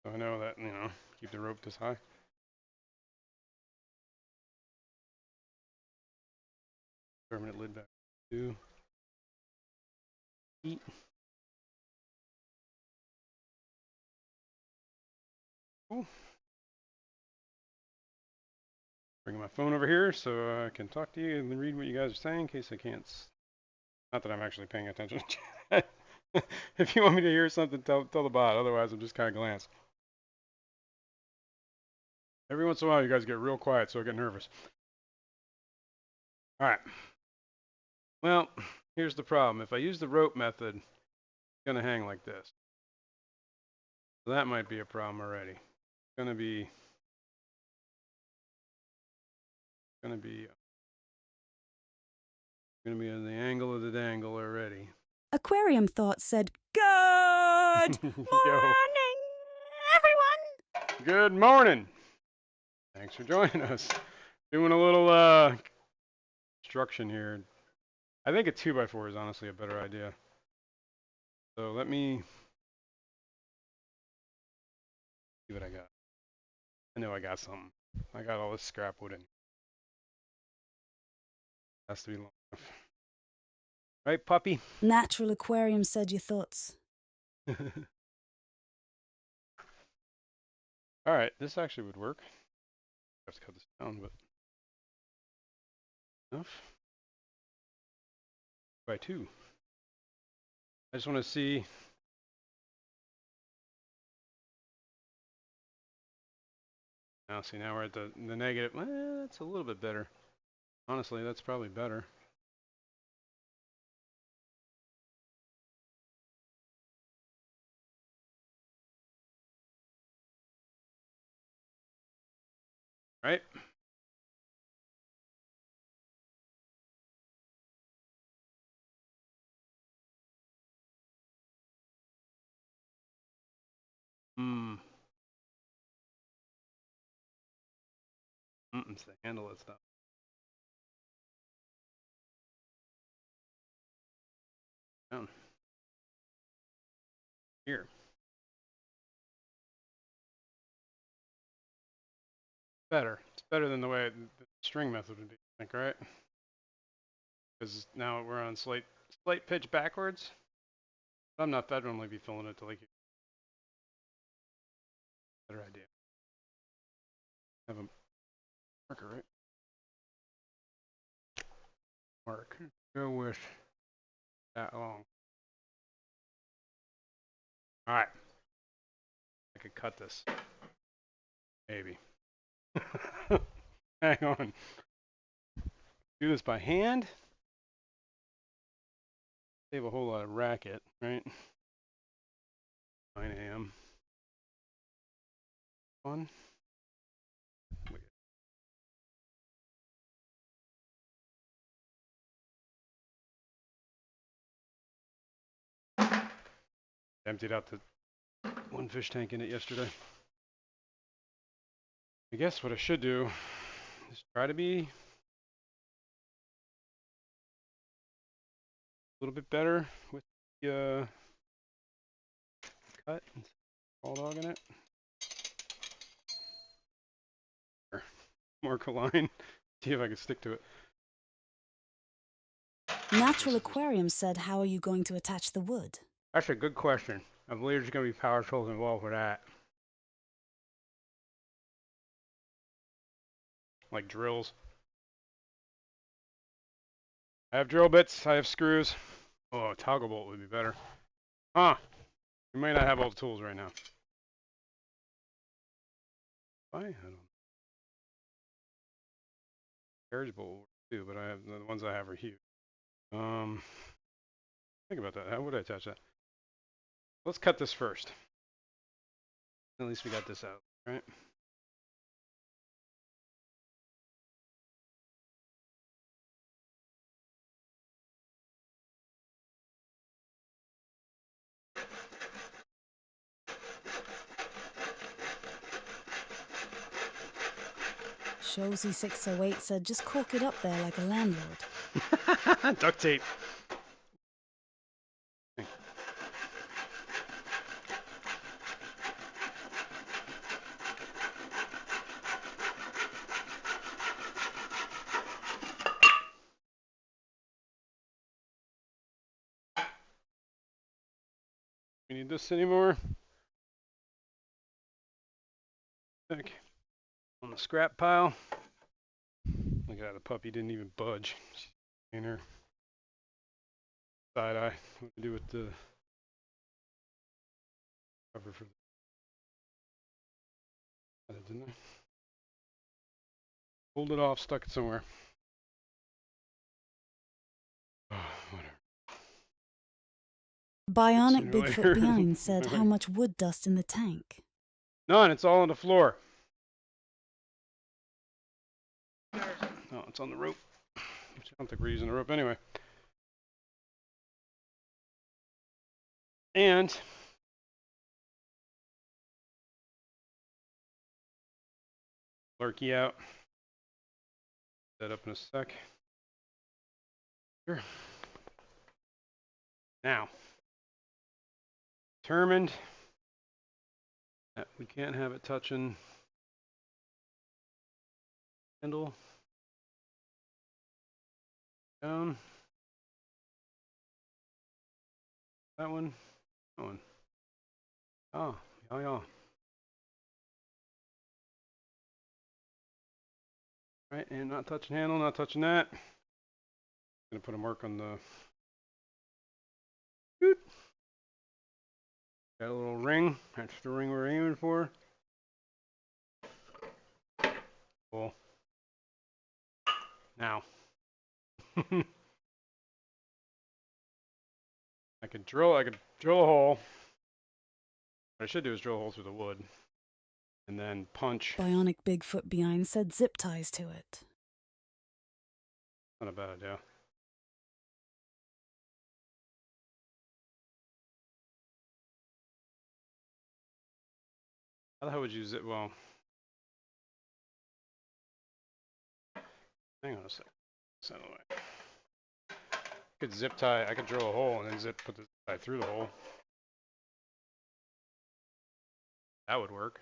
So I know that, keep the rope this high. Permanent lid back. 2. Eat. Cool. Bring my phone over here so I can talk to you and read what you guys are saying in case I can't. Not that I'm actually paying attention. If you want me to hear something, tell the bot. Otherwise, I'm just kind of glance. Every once in a while, you guys get real quiet, so I get nervous. All right. Well, here's the problem. If I use the rope method, it's going to hang like this. So that might be a problem already. It's going to be in the angle of the dangle already. Aquarium Thoughts said, Good Yo. morning, everyone! Good morning. Thanks for joining us. Doing a little construction here. I think a 2x4 is honestly a better idea. So let me see what I got. I know I got something. I got all this scrap wood in. Has to be long enough. Right, puppy? Natural Aquarium said your thoughts. All right, this actually would work. I have to cut this down, but enough. By 2. I just want to see. Now, see, now we're at the negative. That's a little bit better. Honestly, that's probably better. Right? It's the handle of stuff. Down. Here. Better. It's better than the way the string method would be, I think, right? Because now we're on slight pitch backwards. I'm not fed normally be filling it to like better idea. Have a marker, right? Mark. Go with that long. All right. I could cut this. Maybe. Hang on. Do this by hand. Save a whole lot of racket, right? 9 a.m. Fun. Emptied out the one fish tank in it yesterday. I guess what I should do is try to be a little bit better with the cut. Ball dog in it. Mark a line. See if I can stick to it. Natural Aquarium said, How are you going to attach the wood? That's a good question. I believe there's going to be power tools involved with that. Like drills. I have drill bits. I have screws. Oh, a toggle bolt would be better. Huh. We may not have all the tools right now. Why? I don't know. Carriage bolt will work too, but I have the ones I have are huge. Think about that. How would I attach that? Let's cut this first. At least we got this out, right? Shosey608 said just cork it up there like a landlord. Duct tape. We need this anymore? Back on the scrap pile. Look at that, the puppy didn't even budge. She's in her side eye. What to do with the cover for that, didn't I? Pulled it off, stuck it somewhere. Oh, whatever. Bionic Sooner or Bigfoot later. Behind said how much wood dust in the tank. None, it's all on the floor. Oh, it's on the rope. Which I don't think we're using the rope anyway. And Lurky out. Set up in a sec. Sure. Now, determined that we can't have it touching handle down. That one. That one. Oh, yeah, yeah. Right, and not touching handle, not touching that. Gonna put a mark on the. Doot. Got a little ring. That's the ring we're aiming for. Cool. Now. I could drill a hole. What I should do is drill a hole through the wood. And then punch. Bionic Bigfoot Behind said zip ties to it. Not a bad idea. How the hell would you zip? Well, hang on a sec. It's out of the way. I could zip tie. I could drill a hole and then put the zip tie through the hole. That would work.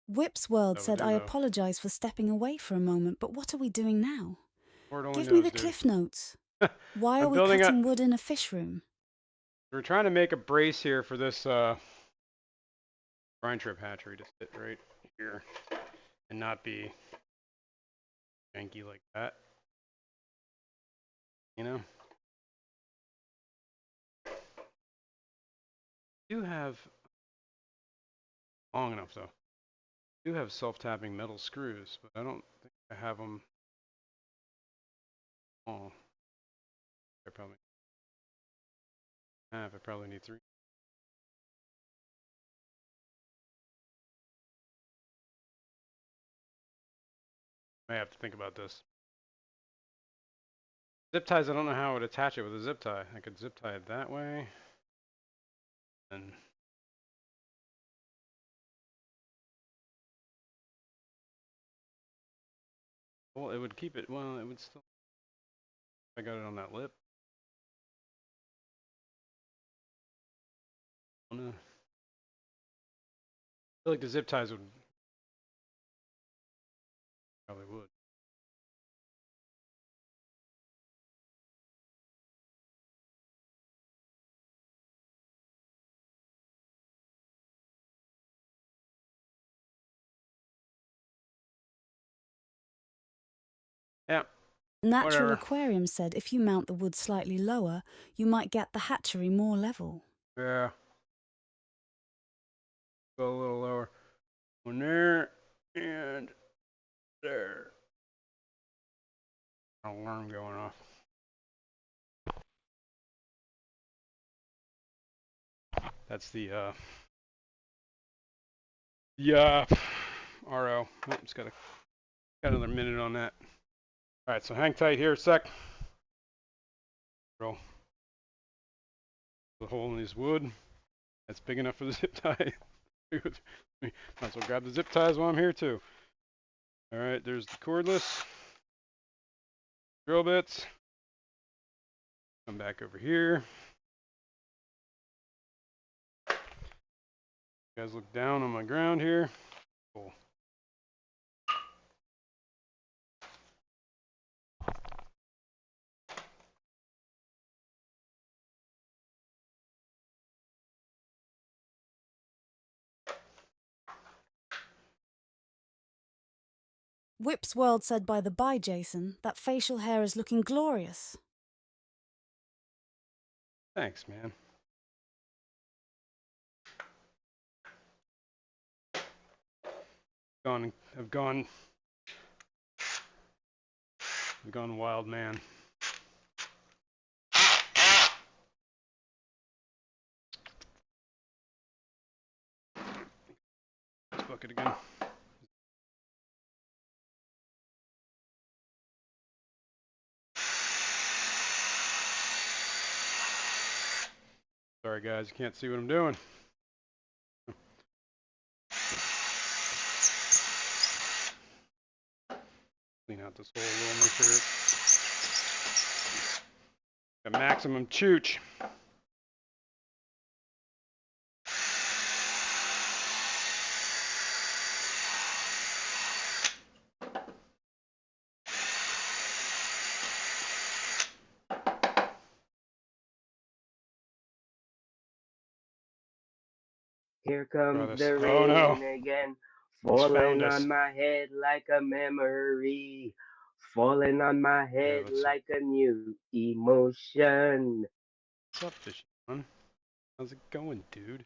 Whip's World said, I apologize for stepping away for a moment, but what are we doing now? Give me the cliff notes. Why are we cutting wood in a fish room? We're trying to make a brace here for this brine trip hatchery to sit right here and not be janky like that. You know? I do have long enough though. I do have self-tapping metal screws, but I don't think I have them all. I probably have. I probably need 3. I have to think about this. Zip ties, I don't know how I would attach it with a zip tie. I could zip tie it that way. And well, it would keep it, well, it would still, I got it on that lip. I feel like the zip ties would, probably would. Natural Whatever. Aquarium said if you mount the wood slightly lower, you might get the hatchery more level. Yeah. Go a little lower. One there and there. Alarm going off. That's the RO. Oh, just got another minute on that. All right, so hang tight here a sec. Roll the hole in this wood. That's big enough for the zip tie. Might as well grab the zip ties while I'm here too. All right, there's the cordless drill bits. Come back over here. You guys look down on my ground here. Cool. Whip's World said by the by, Jason, that facial hair is looking glorious. Thanks, man. I've gone wild, man. Let's book it again. Sorry, guys, you can't see what I'm doing. Clean out this hole a little, make sure got maximum chooch. Here Oh, comes this. the Oh no, rain again, he's found falling us. on my head like a memory, falling on my Yeah, head let's see. like a new emotion. What's up, Fishroom? How's it going, dude?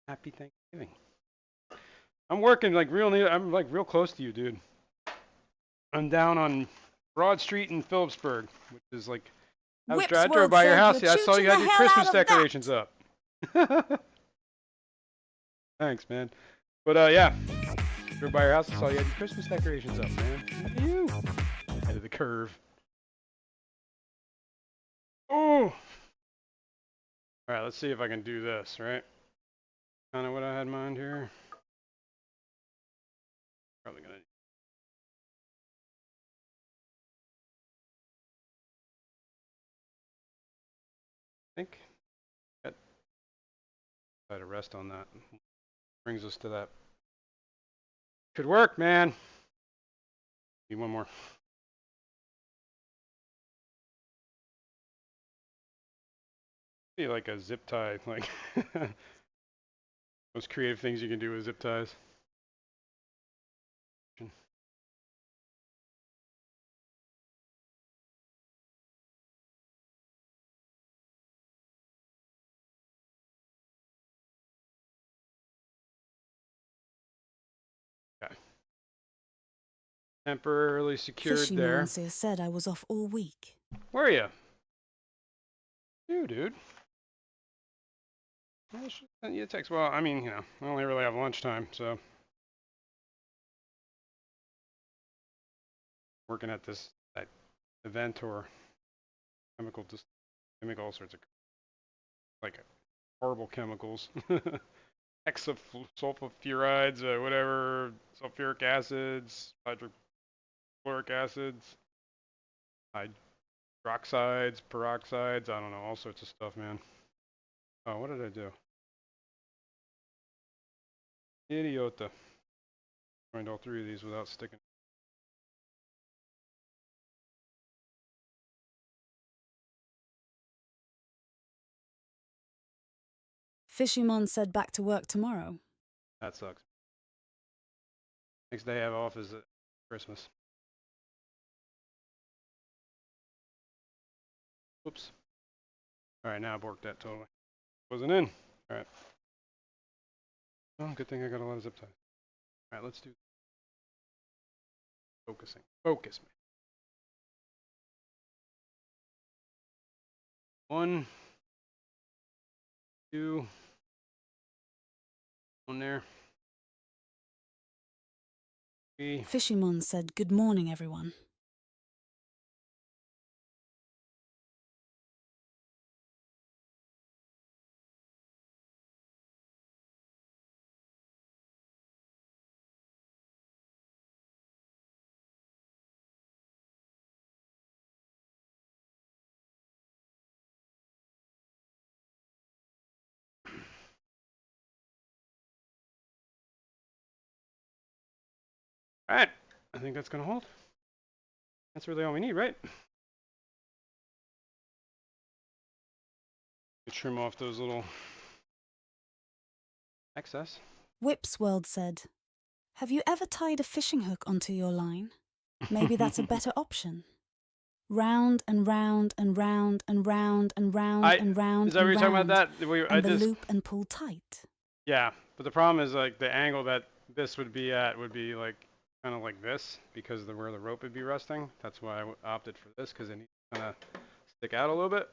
Happy Thanksgiving. I'm working like real near. I'm like real close to you, dude. I'm down on Broad Street in Phillipsburg, which is like I Whip's drove World by your said house. you're Yeah, I saw chooching you had the your hell Christmas out of decorations that. up. Thanks, man. But yeah, drove by your house. I saw you had your Christmas decorations up, man. Look at you. Head of the curve. Oh. All right, let's see if I can do this. Right. Kind of what I had in mind here. Probably gonna. I think. Try to rest on that. Brings us to that. Could work, man. Need one more. Be like a zip tie, like most creative things you can do with zip ties. Okay. Temporarily secured Fishy there. Monsieur said I was off all week. Where are you? You, dude. I should send you a text. Well, I mean, I only really have lunchtime, so working at this event or chemical, just they make all sorts of like horrible chemicals. Hexasulfurides, whatever, sulfuric acids, hydrochloric acids, hydroxides, peroxides, I don't know, all sorts of stuff, man. Oh, what did I do? Idiota. Find all three of these without sticking. Fishymon said back to work tomorrow. That sucks. Next day I have off is Christmas. Whoops. All right, now I borked that totally. Wasn't in. All right. Oh, good thing I got a lot of zip ties. All right, let's do focusing. Focus, man. 1, 2, on there. 3. Fishymon said, "Good morning, everyone." All right, I think that's gonna hold. That's really all we need, right? Trim off those little excess. Whip's World said, "Have you ever tied a fishing hook onto your line? Maybe that's a better option. Round and round and round and round and round and round Is that what you're and talking about? round, That and the loop and pull tight." Yeah, but the problem is like the angle that this would be at would be like kind of like this because of where the rope would be resting. That's why I opted for this because it needs to kind of stick out a little bit.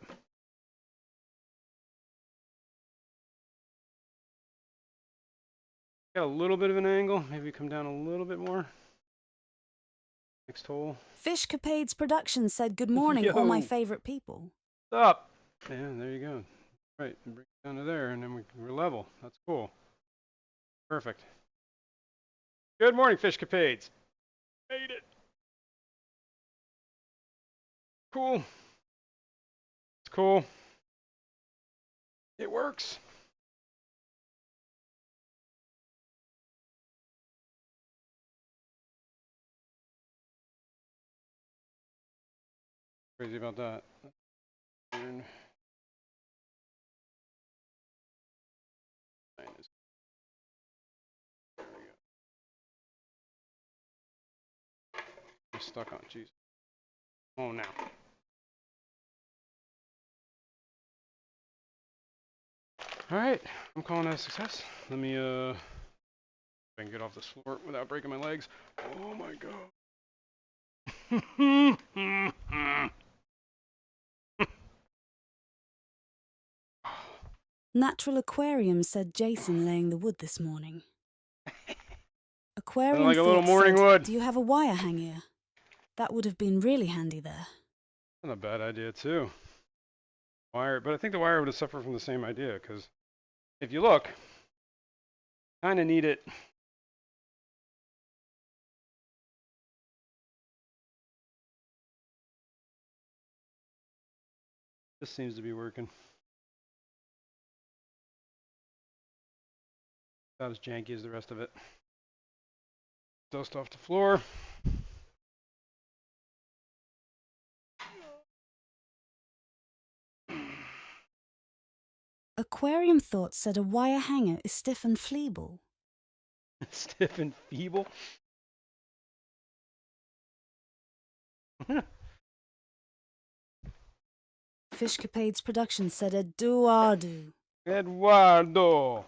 Got a little bit of an angle. Maybe come down a little bit more. Next hole. Fishcapades Productions said, "Good morning, all my Yo. favorite people." Up. Yeah, there you go. Right, and bring it down to there, and then we're level. That's cool. Perfect. Good morning, Fishcapades. Made it. Cool. It's cool. It works. Crazy about that. And minus. There we go. I'm stuck on. Jeez. Oh, now. All right, I'm calling that a success. Let me if I can get off this floor without breaking my legs. Oh my god. Natural Aquarium said, "Jason laying the wood this morning." Aquarium like a little Thoughts morning said, wood. "Do you have a wire hanger? That would have been really handy there." Not a bad idea too. Wire, but I think the wire would have suffered from the same idea because if you look, kind of need it. This seems to be working. Not as janky as the rest of it. Dust off the floor. Aquarium Thoughts said, "A wire hanger is stiff and fleeble." Stiff and feeble. Fishcapades Productions said, "Eduardo." Eduardo.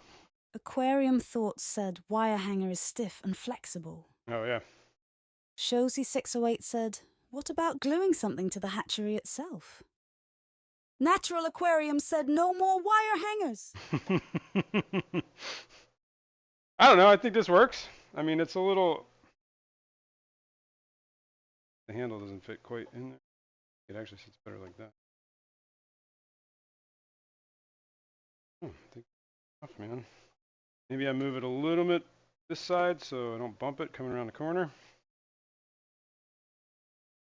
Aquarium Thoughts said, "Wire hanger is stiff and flexible." Oh yeah. Shozy608 said, "What about gluing something to the hatchery itself?" Natural Aquarium said, "No more wire hangers." I don't know. I think this works. I mean, it's a little. The handle doesn't fit quite in there. It actually sits better like that. Oh, I think off, man. Maybe I move it a little bit this side so I don't bump it coming around the corner.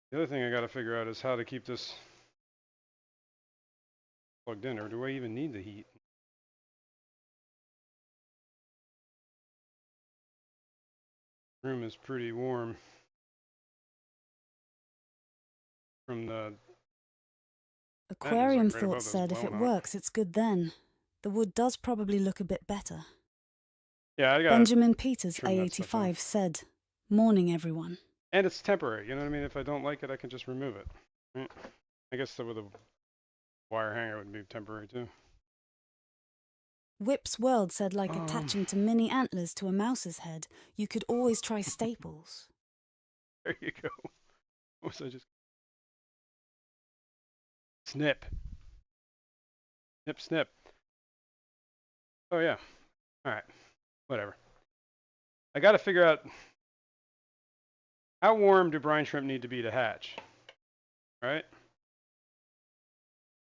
The other thing I got to figure out is how to keep this plugged in, or do I even need the heat? Room is pretty warm from the. Aquarium like right above Thoughts those said, "If it blown out. works, it's good then. The wood does probably look a bit better." Yeah, I got. Benjamin Peters, trim that stuff A85, said, "Morning, everyone." And it's temporary. You know what I mean? If I don't like it, I can just remove it. Right? I guess with a Wire hanger would be temporary too. Whip's World said like attaching to mini antlers to a mouse's head, you could always try staples. There you go. What was I just? Snip. Snip, snip. Oh yeah. All right. Whatever. I got to figure out how warm do brine shrimp need to be to hatch, right?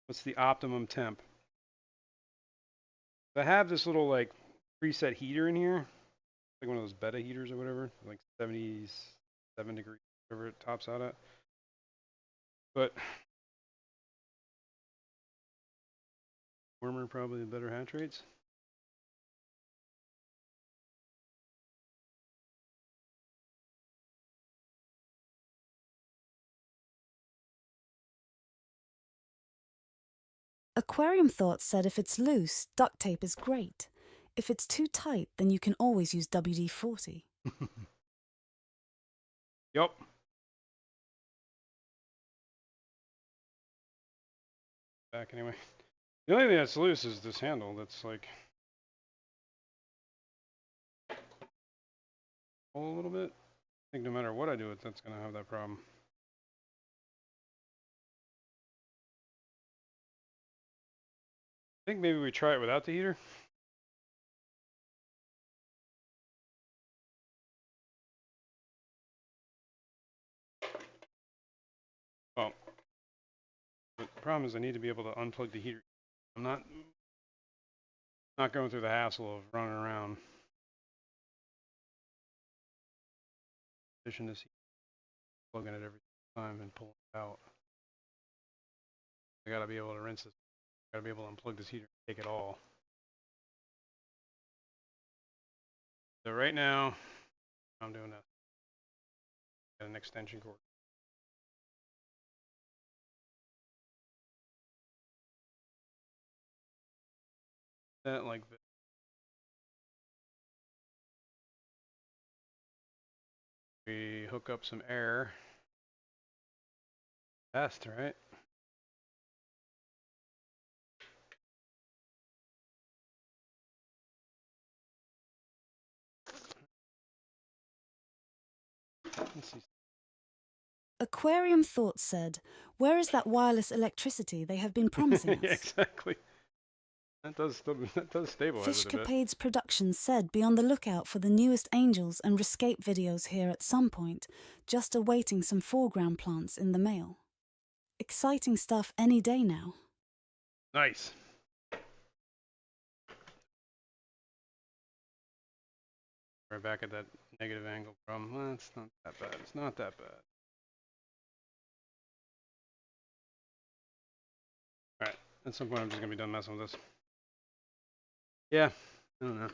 What's the optimum temp? I have this little like preset heater in here, like one of those beta heaters or whatever, like 77 degrees, whatever it tops out at. But warmer probably the better hatch rates. Aquarium Thoughts said if it's loose, duct tape is great. If it's too tight, then you can always use WD-40. Yup. Back anyway. The only thing that's loose is this handle that's like a little bit. I think no matter what I do with that's going to have that problem. I think maybe we try it without the heater. Well, but the problem is I need to be able to unplug the heater. I'm not going through the hassle of running around. Fishing this, plugging it every time and pulling it out. I gotta be able to rinse this. I gotta be able to unplug this heater, take it all. So right now, I'm doing that. Got an extension cord. That like this. We hook up some air. Test, right? Let's see. Aquarium Thoughts said, where is that wireless electricity they have been promising us? Yeah, exactly. That does stabilize it a bit. Fishcapades Productions said be on the lookout for the newest Angels and Rescape videos here at some point, just awaiting some foreground plants in the mail. Exciting stuff any day now. Nice. We're back at that negative angle problem. Well, it's not that bad. It's not that bad. Alright, at some point I'm just gonna be done messing with this. Yeah, I don't know.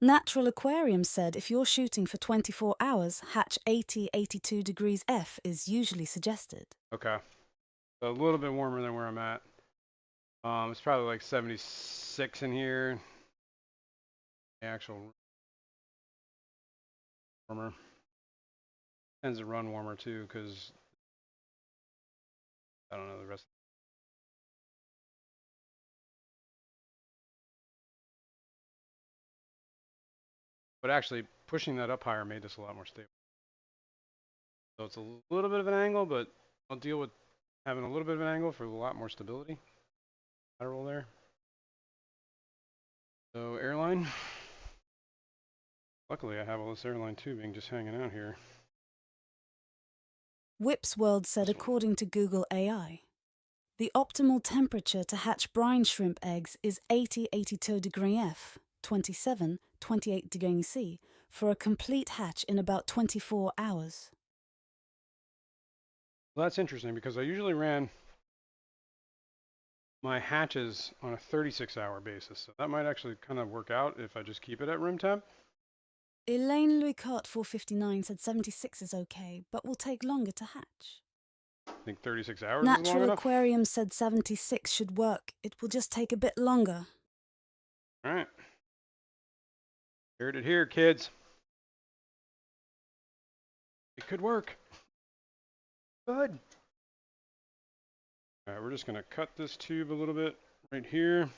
Natural Aquarium said if you're shooting for 24 hours, hatch 80-82 degrees F is usually suggested. Okay. So a little bit warmer than where I'm at. It's probably like 76 in here. The actual warmer. Tends to run warmer too, because I don't know the rest. But actually, pushing that up higher made this a lot more stable. So it's a little bit of an angle, but I'll deal with having a little bit of an angle for a lot more stability. Lateral there. So airline. Luckily, I have all this airline tubing just hanging out here. Whip's World said according to Google AI, the optimal temperature to hatch brine shrimp eggs is 80-82 degree F, 27-28 degree C, for a complete hatch in about 24 hours. Well, that's interesting because I usually ran my hatches on a 36-hour basis. So that might actually kind of work out if I just keep it at room temp. Elaine Louiscart 459 said 76 is okay, but will take longer to hatch. I think 36 hours is long Natural enough. Aquarium said 76 should work. It will just take a bit longer. All right. Heard it here, kids. It could work. Good. All right, we're just gonna cut this tube a little bit right here.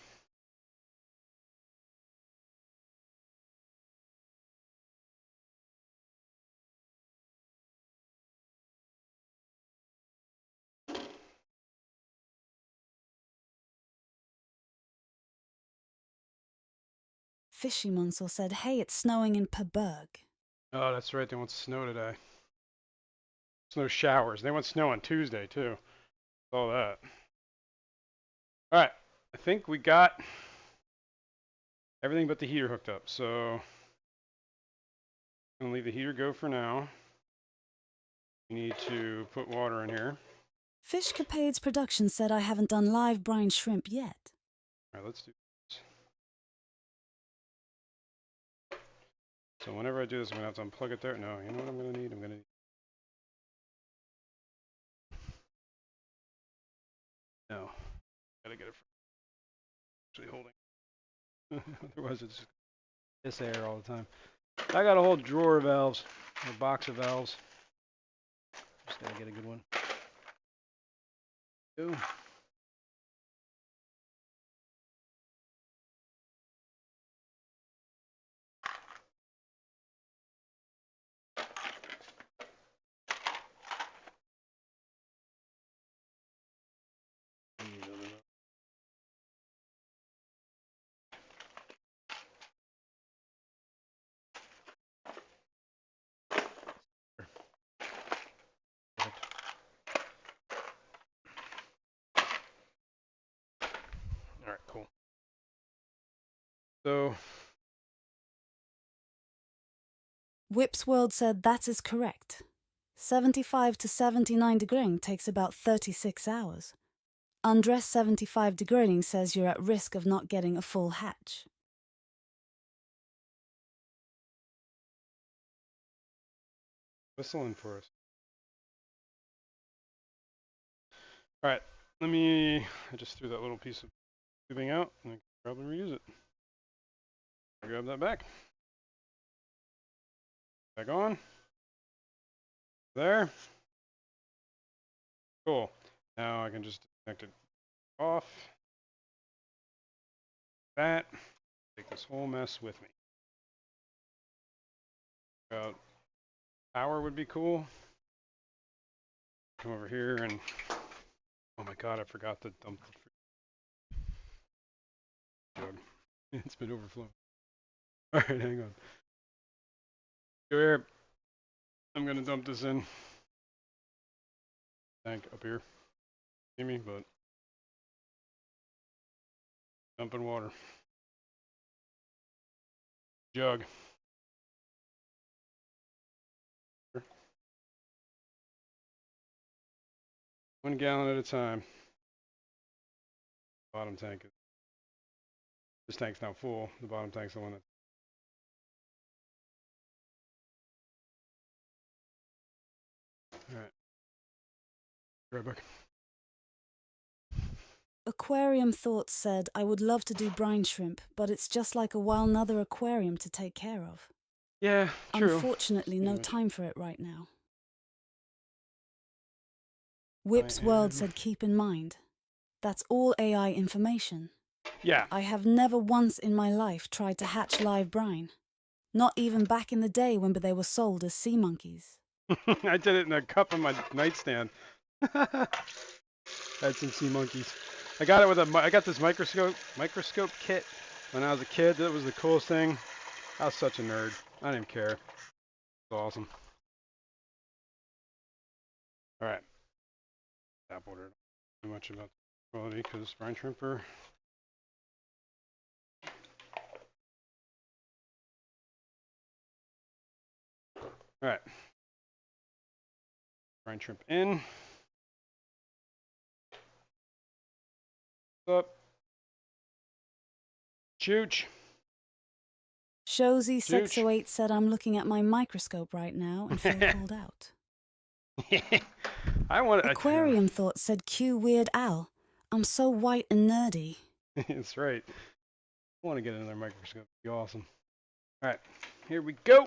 Fishy Munsell said, hey, it's snowing in Perberg. Oh, that's right. They want snow today. Snow showers. They want snow on Tuesday too. All that. All right. I think we got everything but the heater hooked up. So I'm gonna leave the heater go for now. We need to put water in here. Fishcapades Production said I haven't done live brine shrimp yet. All right, let's do this. So whenever I do this, I'm gonna have to unplug it there. No, you know what I'm gonna need? I'm gonna need. No, gotta get it. Actually holding. Otherwise, it's just piss air all the time. I got a whole drawer of valves, a box of valves. Just gotta get a good one. Go. All right, cool. So, Whip's World said that is correct. 75 to 79 degrading takes about 36 hours. Undress 75 degrading says you're at risk of not getting a full hatch. whistling for us. All right, I just threw that little piece of tubing out, and I can probably reuse it. Grab that back. Back on. There. Cool. Now I can just disconnect it off. That. Take this whole mess with me. Power would be cool. Come over here and, oh my God, I forgot to dump the jug. It's been overflowing. All right, hang on. Go here. I'm gonna dump this in. Tank up here. See me, but dumping water. Jug. 1 gallon at a time. Bottom tank. This tank's now full. The bottom tank's the one that. All right. Right back. Aquarium Thoughts said I would love to do brine shrimp, but it's just like a while another aquarium to take care of. Yeah, true. Unfortunately, no time for it right now. Whip's World said keep in mind, that's all AI information. Yeah. I have never once in my life tried to hatch live brine. Not even back in the day when they were sold as sea monkeys. I did it in a cup on my nightstand. Had some sea monkeys. I got it with I got this microscope kit when I was a kid. That was the coolest thing. I was such a nerd. I didn't even care. It was awesome. All right. Tap water. Too much about the quality because brine shrimp are. All right. Brine shrimp in. What's up? Chooch. Shozy608 said I'm looking at my microscope right now and feel called out. I want Aquarium Thought said Q Weird Al. I'm so white and nerdy. That's right. I want to get another microscope. It'd be awesome. All right, here we go.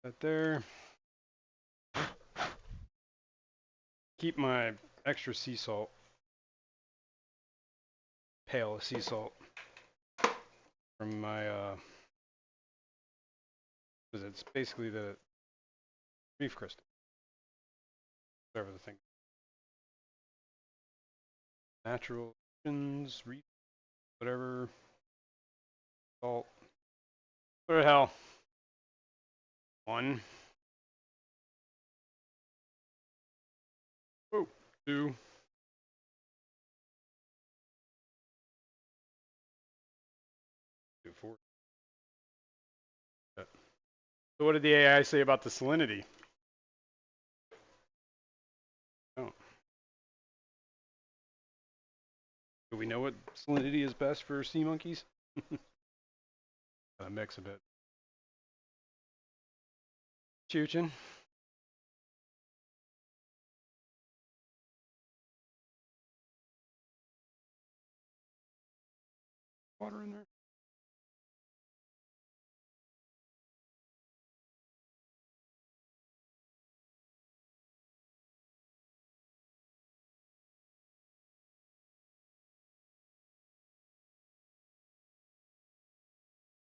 That there. Keep my extra sea salt, pail of sea salt, from my because it's basically the reef crystal, whatever the thing. Natural oceans, reef, whatever, salt. What the hell? 1. Oh, 2. 4. So what did the AI say about the salinity? Oh. Do we know what salinity is best for sea monkeys? Mix a bit. Chooching. Water in there.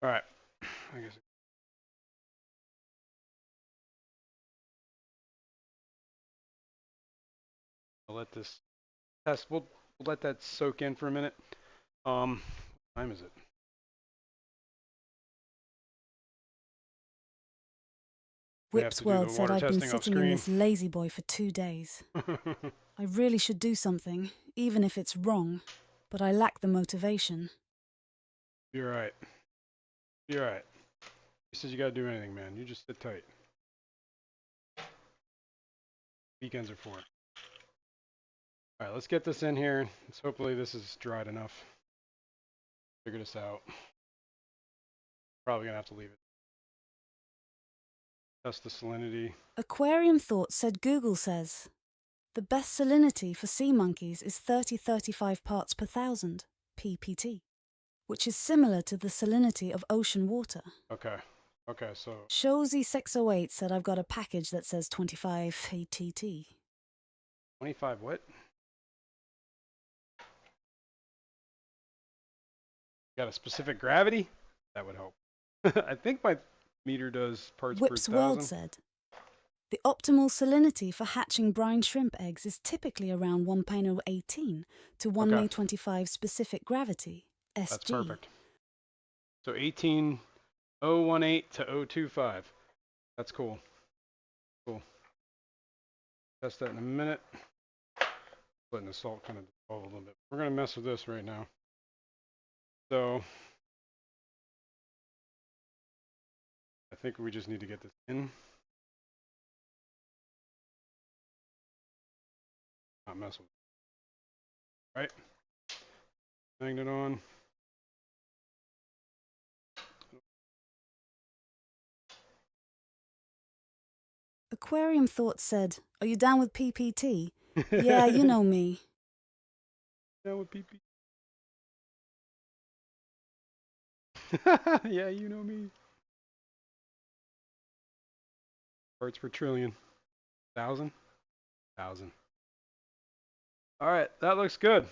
All right. I guess I'll let this test. We'll let that soak in for a minute. What time is it? We have Whip's to do the World said water I've been testing off sitting in screen. this lazy boy for 2 days. I really should do something, even if it's wrong, but I lack the motivation. You're right. You're right. He says you gotta do anything, man. You just sit tight. Weekends are for it. All right, let's get this in here. Hopefully this is dried enough. Figure this out. Probably gonna have to leave it. Test the salinity. Aquarium Thoughts said Google says the best salinity for sea monkeys is 30-35 parts per thousand, ppt, which is similar to the salinity of ocean water. Okay. Okay, so Shozy608 said I've got a package that says 25 ATT. 25 what? Got a specific gravity? That would help. I think my meter does parts Whip's per World thousand. said the optimal salinity for hatching brine shrimp eggs is typically around 1.018 to 1.25 specific gravity, SG. That's perfect. So 18018 to 025. That's cool. Cool. Test that in a minute. Letting the salt kind of dissolve a little bit. We're gonna mess with this right now. So I think we just need to get this in. Not mess with it. Right? Magnet on. Aquarium Thoughts said, are you down with PPT? Yeah, you know me. Down with PP. Yeah, you know me. Parts per trillion. 1,000? 1,000. All right, that looks good.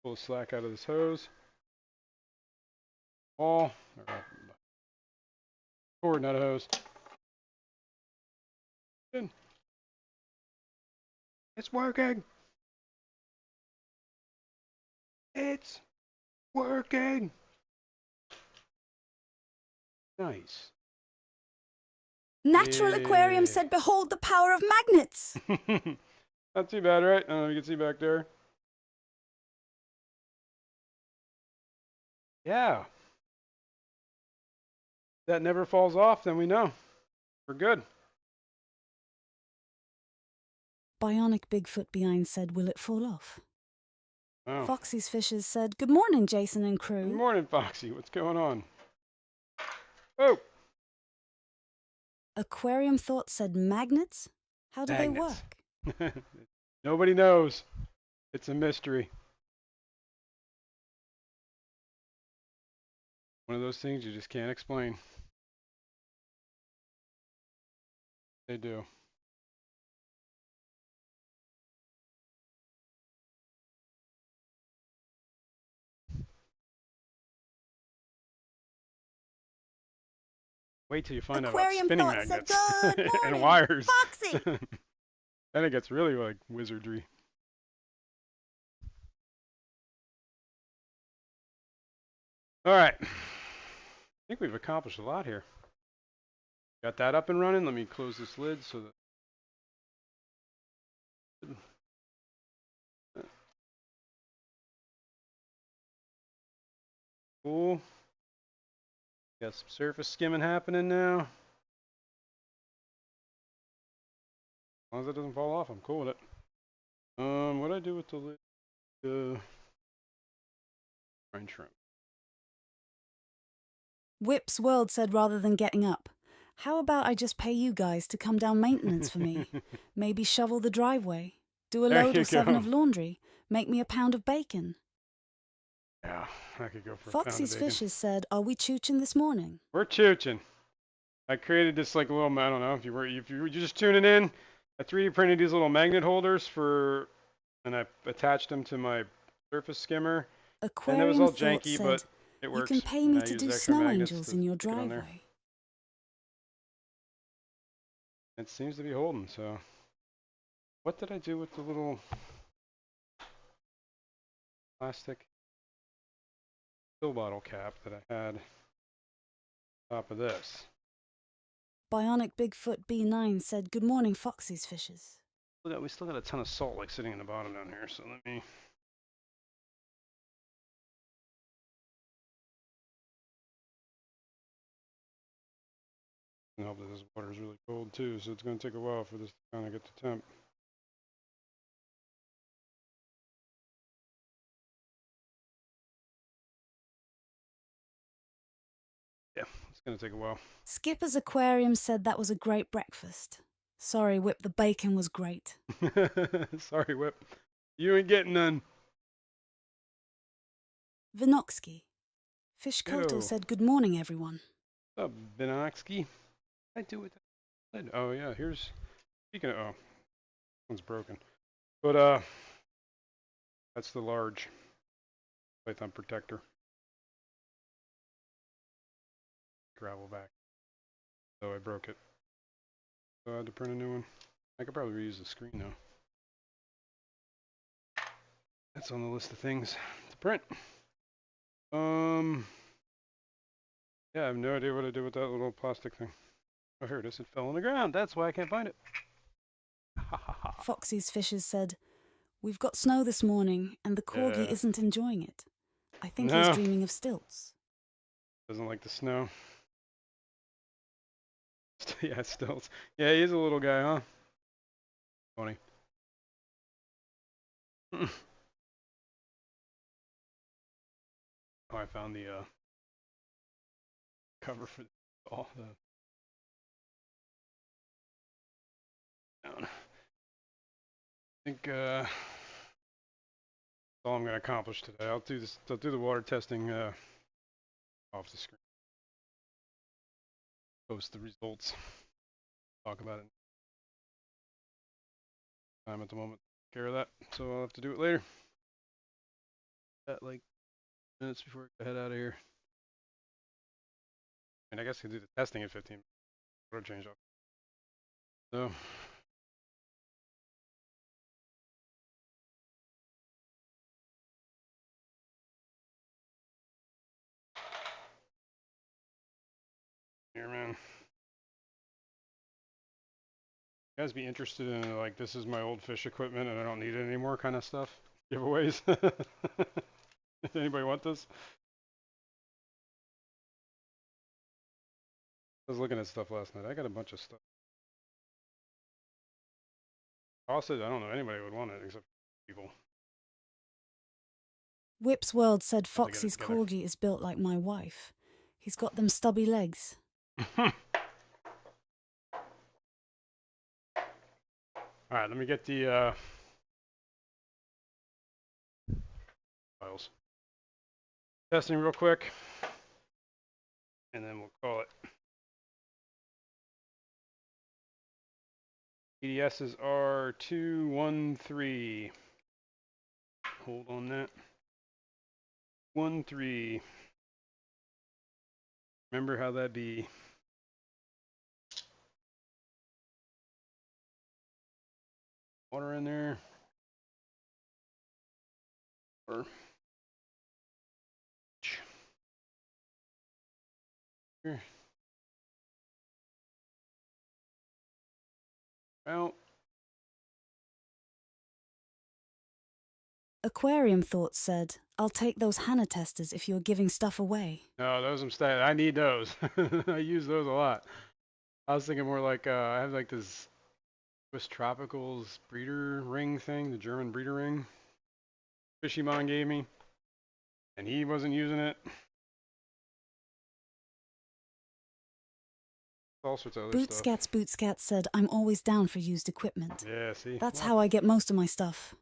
Pull the slack out of this hose. Ball. Cord, not a hose. In. It's working. It's working. Nice. Natural Aquarium said, behold the power of magnets. Not too bad, right? You can see back there. Yeah. That never falls off, then we know. We're good. Bionic Bigfoot Behind said, will it fall off? Oh. Foxy's Fishes said, good morning, Jason and crew. Good morning, Foxy. What's going on? Oh. Aquarium Thoughts said, magnets? How do Magnets. they work? Nobody knows. It's a mystery. One of those things you just can't explain. They do. Wait till you find out about Aquarium spinning Thoughts said, magnets "Good and morning, wires. Foxy!" Then it gets really like wizardry. All right. I think we've accomplished a lot here. Got that up and running. Let me close this lid so that. Cool. Got some surface skimming happening now. As long as it doesn't fall off, I'm cool with it. What do I do with the lid? Brine shrimp. Whip's World said, rather than getting up, "How about I just pay you guys to come down maintenance for me? Maybe shovel the driveway, do a There load you or 7 go. of laundry, make me a pound of bacon." Yeah, I could go for a Foxy's pound of bacon. Fishes said, "Are we chooching this morning?" We're chooching. I created this like little, I don't know if you were just tuning in. I 3D printed these little magnet holders and I attached them to my surface skimmer. And it was Aquarium all Thoughts janky, but said, it "You works. can pay And me I to used do extra snow magnets angels to in your stick it on there. driveway." It seems to be holding, so. What did I do with the little plastic pill bottle cap that I had on top of this? Bionic Bigfoot B9 said, "Good morning, Foxy's Fishes." We still got a ton of salt like sitting in the bottom down here, so let me. And hope that this water is really cold too, so it's going to take a while for this to kind of get to temp. Yeah, it's going to take a while. Skipper's Aquarium said that was a great breakfast. Sorry, Whip, the bacon was great. Sorry, Whip. You ain't getting none. Vinoksky. Fishkoto Ew. said, "Good morning, everyone." What's up, Binoxky? I do with that. Oh, yeah, here's. Speaking of. Oh, one's broken. But, that's the large Python protector. Gravel back. So I broke it. So I had to print a new one. I could probably reuse the screen though. That's on the list of things to print. Yeah, I have no idea what I did with that little plastic thing. Oh, here it is. It fell on the ground. That's why I can't find it. Foxy's Fishes said, "We've got snow this morning, and the corgi Yeah. isn't enjoying it. I think he's No. dreaming of stilts." Doesn't like the snow. Yeah, stilts. Yeah, he's a little guy, huh? Funny. Oh, I found the cover for all the. Down. I think that's all I'm gonna accomplish today. I'll do this. I'll do the water testing off the screen. Post the results. Talk about it. Time at the moment. Take care of that. So I'll have to do it later. Got like minutes before I head out of here. I mean, I guess I could do the testing in 15 minutes. Or change up. So. Here, man. You guys be interested in like this is my old fish equipment and I don't need it anymore kind of stuff? Giveaways? Anybody want this? I was looking at stuff last night. I got a bunch of stuff. Also, I don't know anybody would want it except people. Whip's World said, Have to get it "Foxy's together. corgi is built like my wife. He's got them stubby legs." All right, let me get the files. Testing real quick, and then we'll call it. EDSs are 213. Hold on that. 13. Remember how that be. Water in there. Or here. Out. Aquarium Thoughts said, I'll take those Hannah testers if you're giving stuff away. No, those I'm staying. I need those. I use those a lot. I was thinking more like I have like this Swiss Tropicals breeder ring thing, the German breeder ring. Fishymon gave me, and he wasn't using it. All sorts of other stuff. Bootscats said, I'm always down for used equipment. Yeah, see. That's how I get most of my stuff.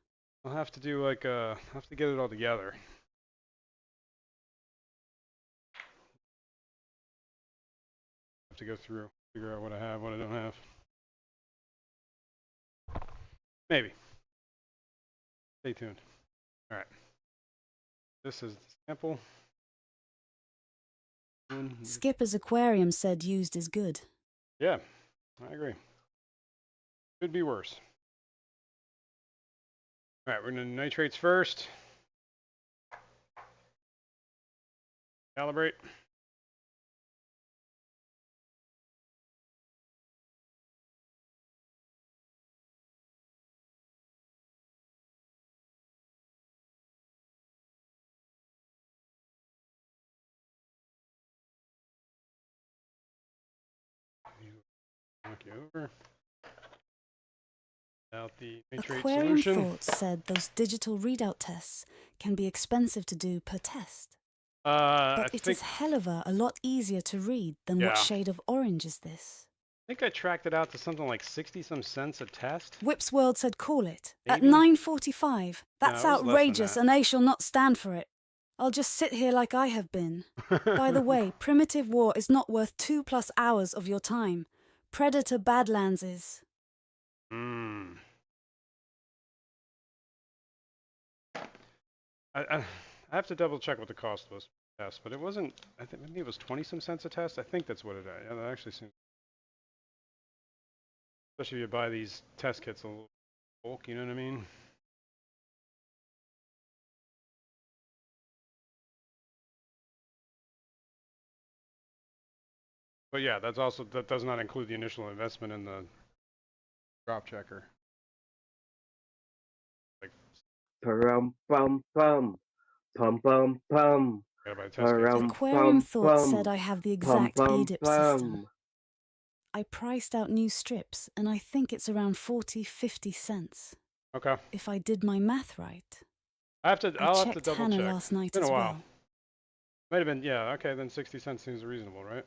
I'll have to do like have to get it all together. Have to go through, figure out what I have, what I don't have. Maybe. Stay tuned. All right. This is the sample. Skipper's Aquarium said used is good. Yeah, I agree. Could be worse. All right, we're going to nitrates first. Calibrate. Knock you over. Out the nitrate Aquarium solution. Thoughts said those digital readout tests can be expensive to do per test. I But it think, is hell of a lot easier to read than Yeah. what shade of orange is this? I think I tracked it out to something like 60-some cents a test. Whip's World said call it. At Maybe? 9:45. That's it was less than outrageous that. and I shall not stand for it. I'll just sit here like I have been. By the way, primitive war is not worth 2+ hours of your time. Predator Badlands is. I have to double check what the cost was per test, but it wasn't. I think maybe it was 20-some cents a test. I think that's what it is. Yeah, that actually seems. Especially if you buy these test kits a little bulk, you know what I mean? But yeah, that does not include the initial investment in the drop checker. Like, Pum pum pum, pum pum pum. gotta buy the test kits. Aquarium Thoughts said I have the exact pum, EDIP pum. system. I priced out new strips and I think it's around 40-50 cents. Okay. If I did my math right. I'll have to checked double Hannah check. last night It's been as a while. well. Might have been, yeah, okay, then 60 cents seems reasonable, right?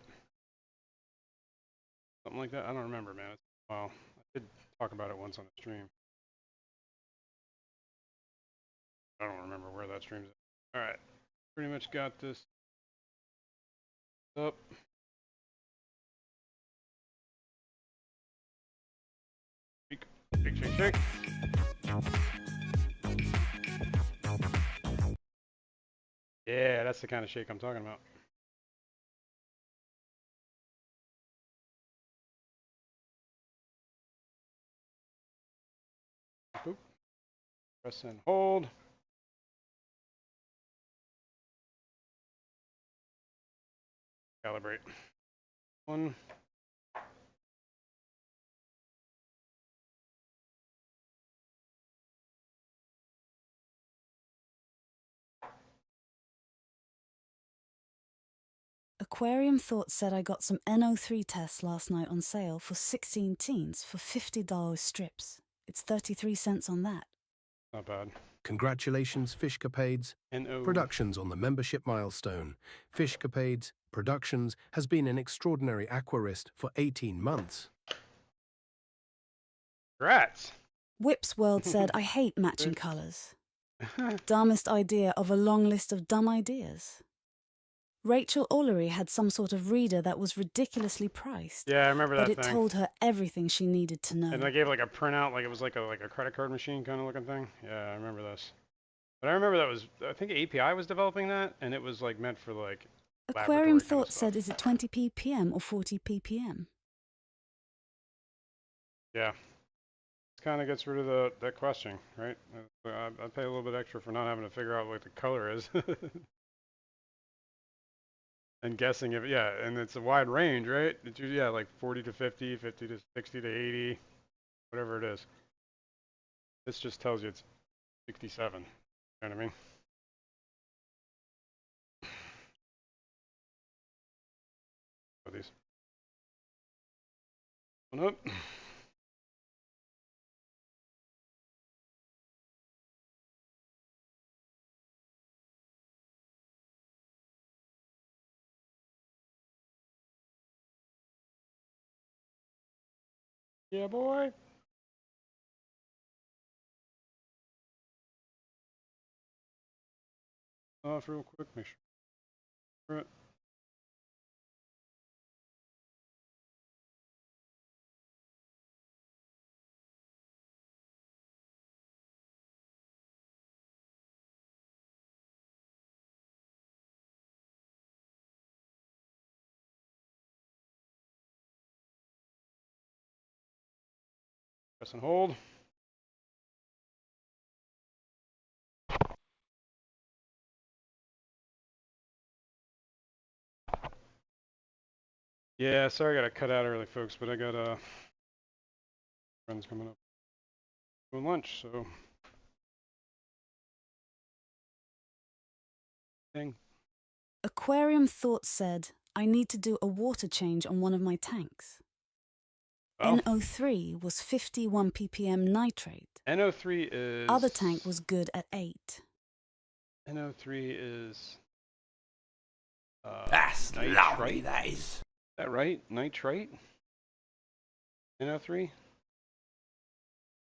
Something like that. I don't remember, man. It's been a while. I did talk about it once on the stream. I don't remember where that stream's at. All right. Pretty much got this up. Shake, shake, shake, shake. Yeah, that's the kind of shake I'm talking about. Boop. Press and hold. Calibrate. One. Aquarium Thoughts said I got some NO3 tests last night on sale for 16 teens for $50 strips. It's 33 cents on that. Not bad. Congratulations, Fishcapades. NO. Productions on the membership milestone. Fishcapades Productions has been an extraordinary aquarist for 18 months. Congrats. Whip's World said I hate matching colours. Dumbest idea of a long list of dumb ideas. Rachel Olery had some sort of reader that was ridiculously priced, Yeah, I remember but that it thing. told her everything she needed to know. And they gave like a printout, like it was like a credit card machine kind of looking thing. Yeah, I remember this. But I remember that was, I think API was developing that, and it was like meant for like Aquarium laboratory kind of Thought stuff. said, is it 20 ppm or 40 ppm? Yeah, this kind of gets rid of that question, right? I pay a little bit extra for not having to figure out what the color is. And guessing if, yeah, and it's a wide range, right? It's usually, yeah, like 40 to 50, 50 to 60 to 80, whatever it is. This just tells you it's 67. You know what I mean? For these. One up. Yeah, boy. Off real quick, make sure. Press and hold. Yeah, sorry I gotta cut out early, folks, but I got friends coming up doing lunch, so thing. Aquarium Thought said, I need to do a water change on one of my tanks. Well, NO3 was 51 ppm nitrate. NO3 is. Other tank was good at 8. NO3 is. That's Nitrite. lovely, that is. Is that right? Nitrite? NO3?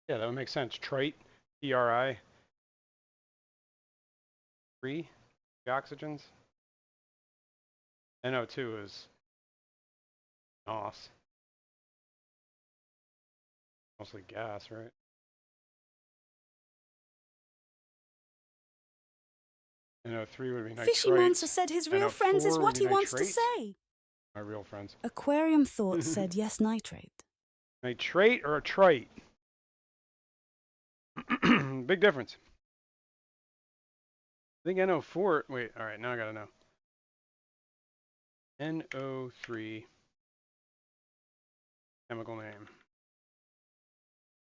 Yeah, that would make sense. Trite, TRI, 3, the oxygens. NO2 is NOS, mostly gas, right? NO3 would be Fishy Monster nitrates. said his real friends is NO4 would what be he wants to nitrates. say. My real friends. Aquarium Thought said yes, nitrate. Nitrate or a trite? Big difference. I think NO4, wait, all right, now I gotta know. NO3, chemical name.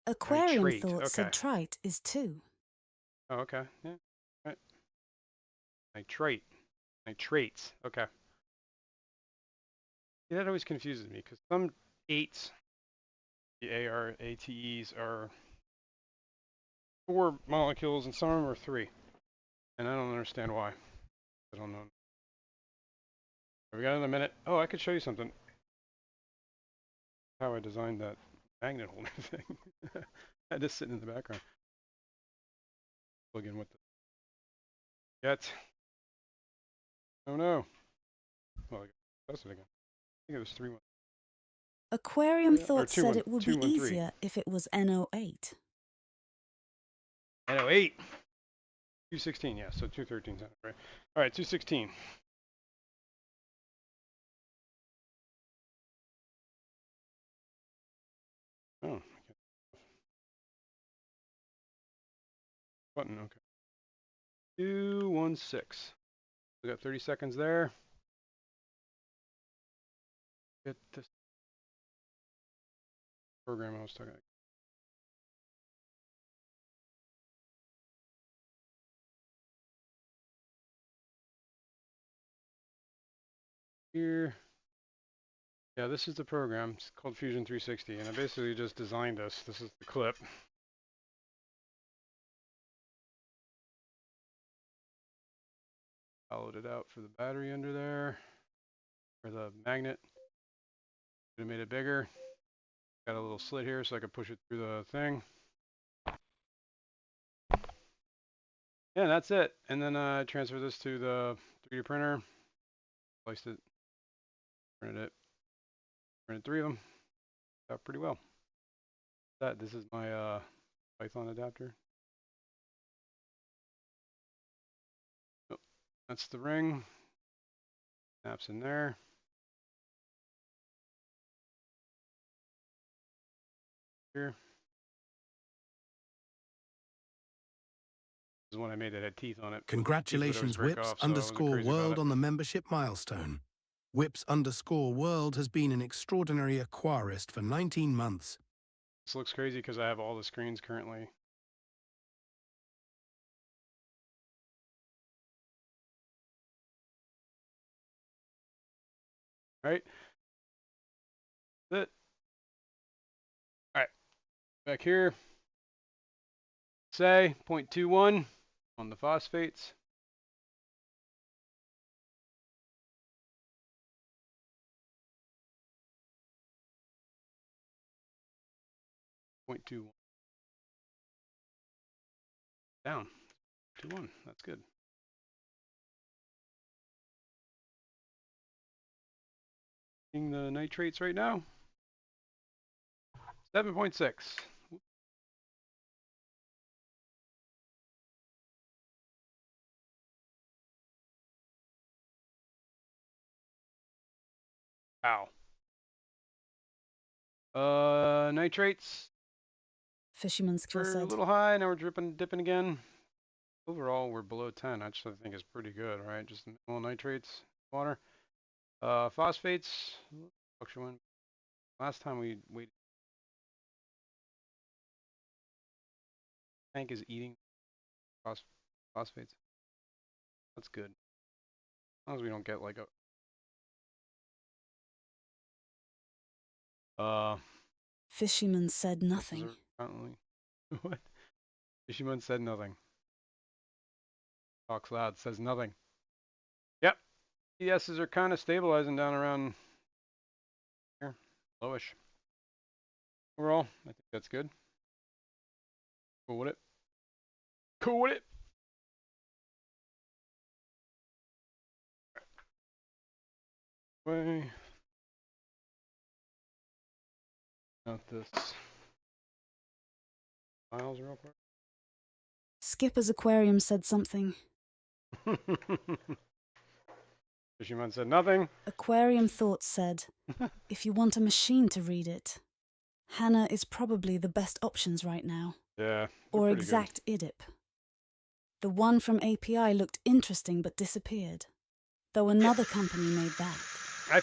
Aquarium Nitrate, Thought okay. said trite is 2. Oh, okay, yeah, right. Nitrate, nitrates, okay. Yeah, that always confuses me because some 8s, the ARATEs are 4 molecules and some of them are 3. And I don't understand why. I don't know. We got another minute. Oh, I could show you something. How I designed that magnet holder thing. I just sitting in the background. Plug in with the jet. Oh no. Well, I press it again. I think it was 3 1. Aquarium Or Thought 2 said 1 it would 2 be 1 3. easier if it was NO8. NO8. 216, yeah. So 213 sounded right. All right, 216. Oh, button. Okay. 216. We got 30 seconds there. Get this program I was talking about. Here. Yeah, this is the program. It's called Fusion 360, and I basically just designed this. This is the clip. Followed it out for the battery under there, for the magnet. Could have made it bigger. Got a little slit here so I could push it through the thing. Yeah, that's it. And then I transfer this to the 3D printer, placed it, printed 3 of them. Out pretty well. This is my Python adapter. Oh, that's the ring. Snaps in there. Here. This is one I made that had teeth on it. Congratulations, Whips underscore world on the membership milestone. Whips underscore world has been an extraordinary aquarist for 19 months. This looks crazy because I have all the screens currently. Right? That's it. Alright. Back here. Say 0.21 on the phosphates. 0.21. Down. 2.1. That's good. Seeing the nitrates right now. 7.6. Wow. Nitrates. Fisherman Skill We're a said. little high. Now we're dipping again. Overall, we're below 10. I actually think is pretty good, right? Just minimal nitrates, water. Phosphates. Fluctuating. Last time we waited. Tank is eating phosphates. That's good. As long as we don't get like a Fisherman said nothing. What? Fisherman said nothing. Talks loud, says nothing. Yep. ESs are kind of stabilizing down around here. Lowish. Overall, I think that's good. Cool with it. Cool with it. Way. Out this files real quick. Skipper's aquarium said something. Fisherman said nothing. Aquarium Thoughts said, if you want a machine to read it, Hannah is probably the best options right now. Yeah. Or Exact IDIP. The one from API looked interesting but disappeared, though another company made that.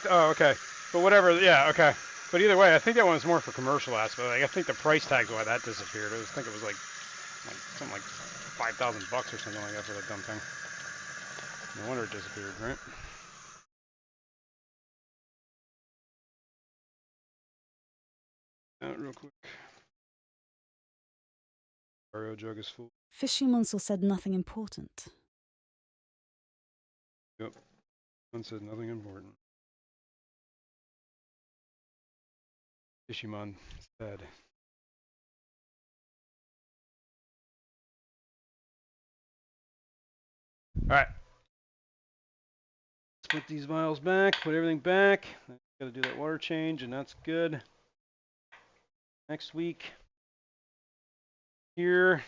Oh, okay. But whatever, yeah, okay. But either way, I think that one was more for commercial aspect. Like, I think the price tag's why that disappeared. I think it was like something like $5,000 or something like that for that dumb thing. No wonder it disappeared, right? Out real quick. Oreo jug is full. Fishy Munsell said nothing important. Yep. One said nothing important. Fishymon said. Alright. Let's put these vials back, put everything back. Gotta do that water change, and that's good. Next week. Here.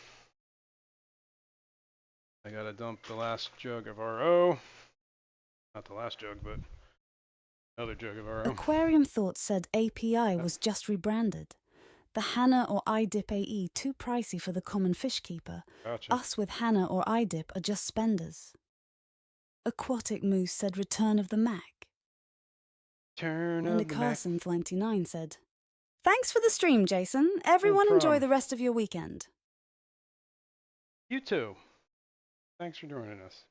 I gotta dump the last jug of RO. Not the last jug, but another jug of RO. Aquarium Thoughts said API was just rebranded. The Hannah or iDip AE too pricey for the common fish keeper. Gotcha. Us with Hannah or iDip are just spenders. Aquatic Moose said Return of the Mac. Turn And of the Mac. Carson 29 said, thanks for the stream, Jason. Everyone enjoy the rest of your weekend. You too. Thanks for joining us.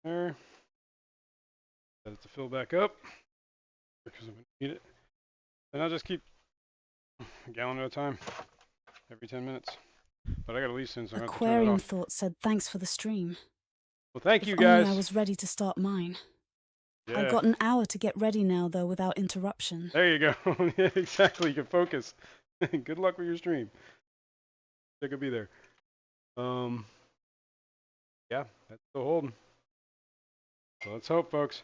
There. Set it to fill back up because I'm going to need it. And I'll just keep a gallon at a time every 10 minutes. But I got to leave soon, so I'm going to turn it Aquarium off. Thoughts said thanks for the stream. Well, thank you If guys. only I was ready to start mine. I Yeah. got an hour to get ready now, though, without interruption. There you go. Yeah, exactly. You can focus. Good luck with your stream. I could be there. Yeah, that's still holding. So let's hope, folks.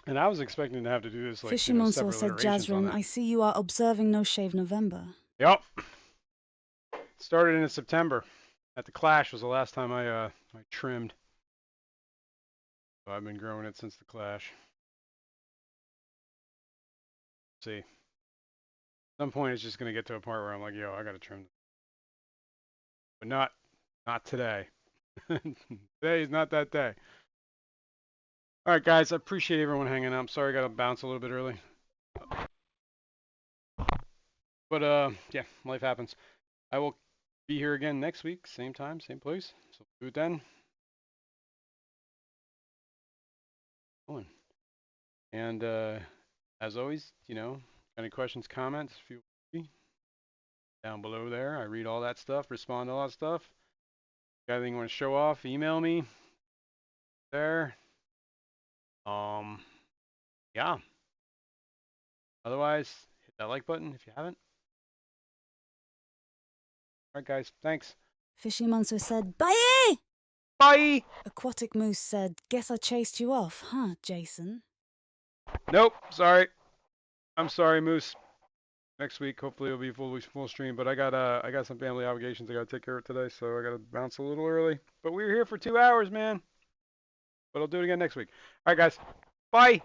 And I was expecting to have to do this like Fishy Mansour several said, iterations on Jazrin, that. I see you are observing No Shave November. Yep. Started in September. At the Clash was the last time I trimmed. So I've been growing it since the Clash. See. At some point it's just gonna get to a part where I'm like, yo, I gotta trim this. But not today. Today is not that day. All right, guys, I appreciate everyone hanging out. I'm sorry I got to bounce a little bit early. But yeah, life happens. I will be here again next week, same time, same place. So do it then. And as always, any questions, comments, feel free down below there. I read all that stuff, respond to all that stuff. Got anything you want to show off, email me there. Yeah. Otherwise, hit that like button if you haven't. All right, guys, thanks. Fishy Mansour said, bye! Bye! Aquatic Moose said, guess I chased you off, huh, Jason? Nope, sorry. I'm sorry, Moose. Next week, hopefully it'll be full stream. But I got some family obligations I gotta take care of today, so I gotta bounce a little early. But we were here for 2 hours, man. But I'll do it again next week. All right, guys. Bye.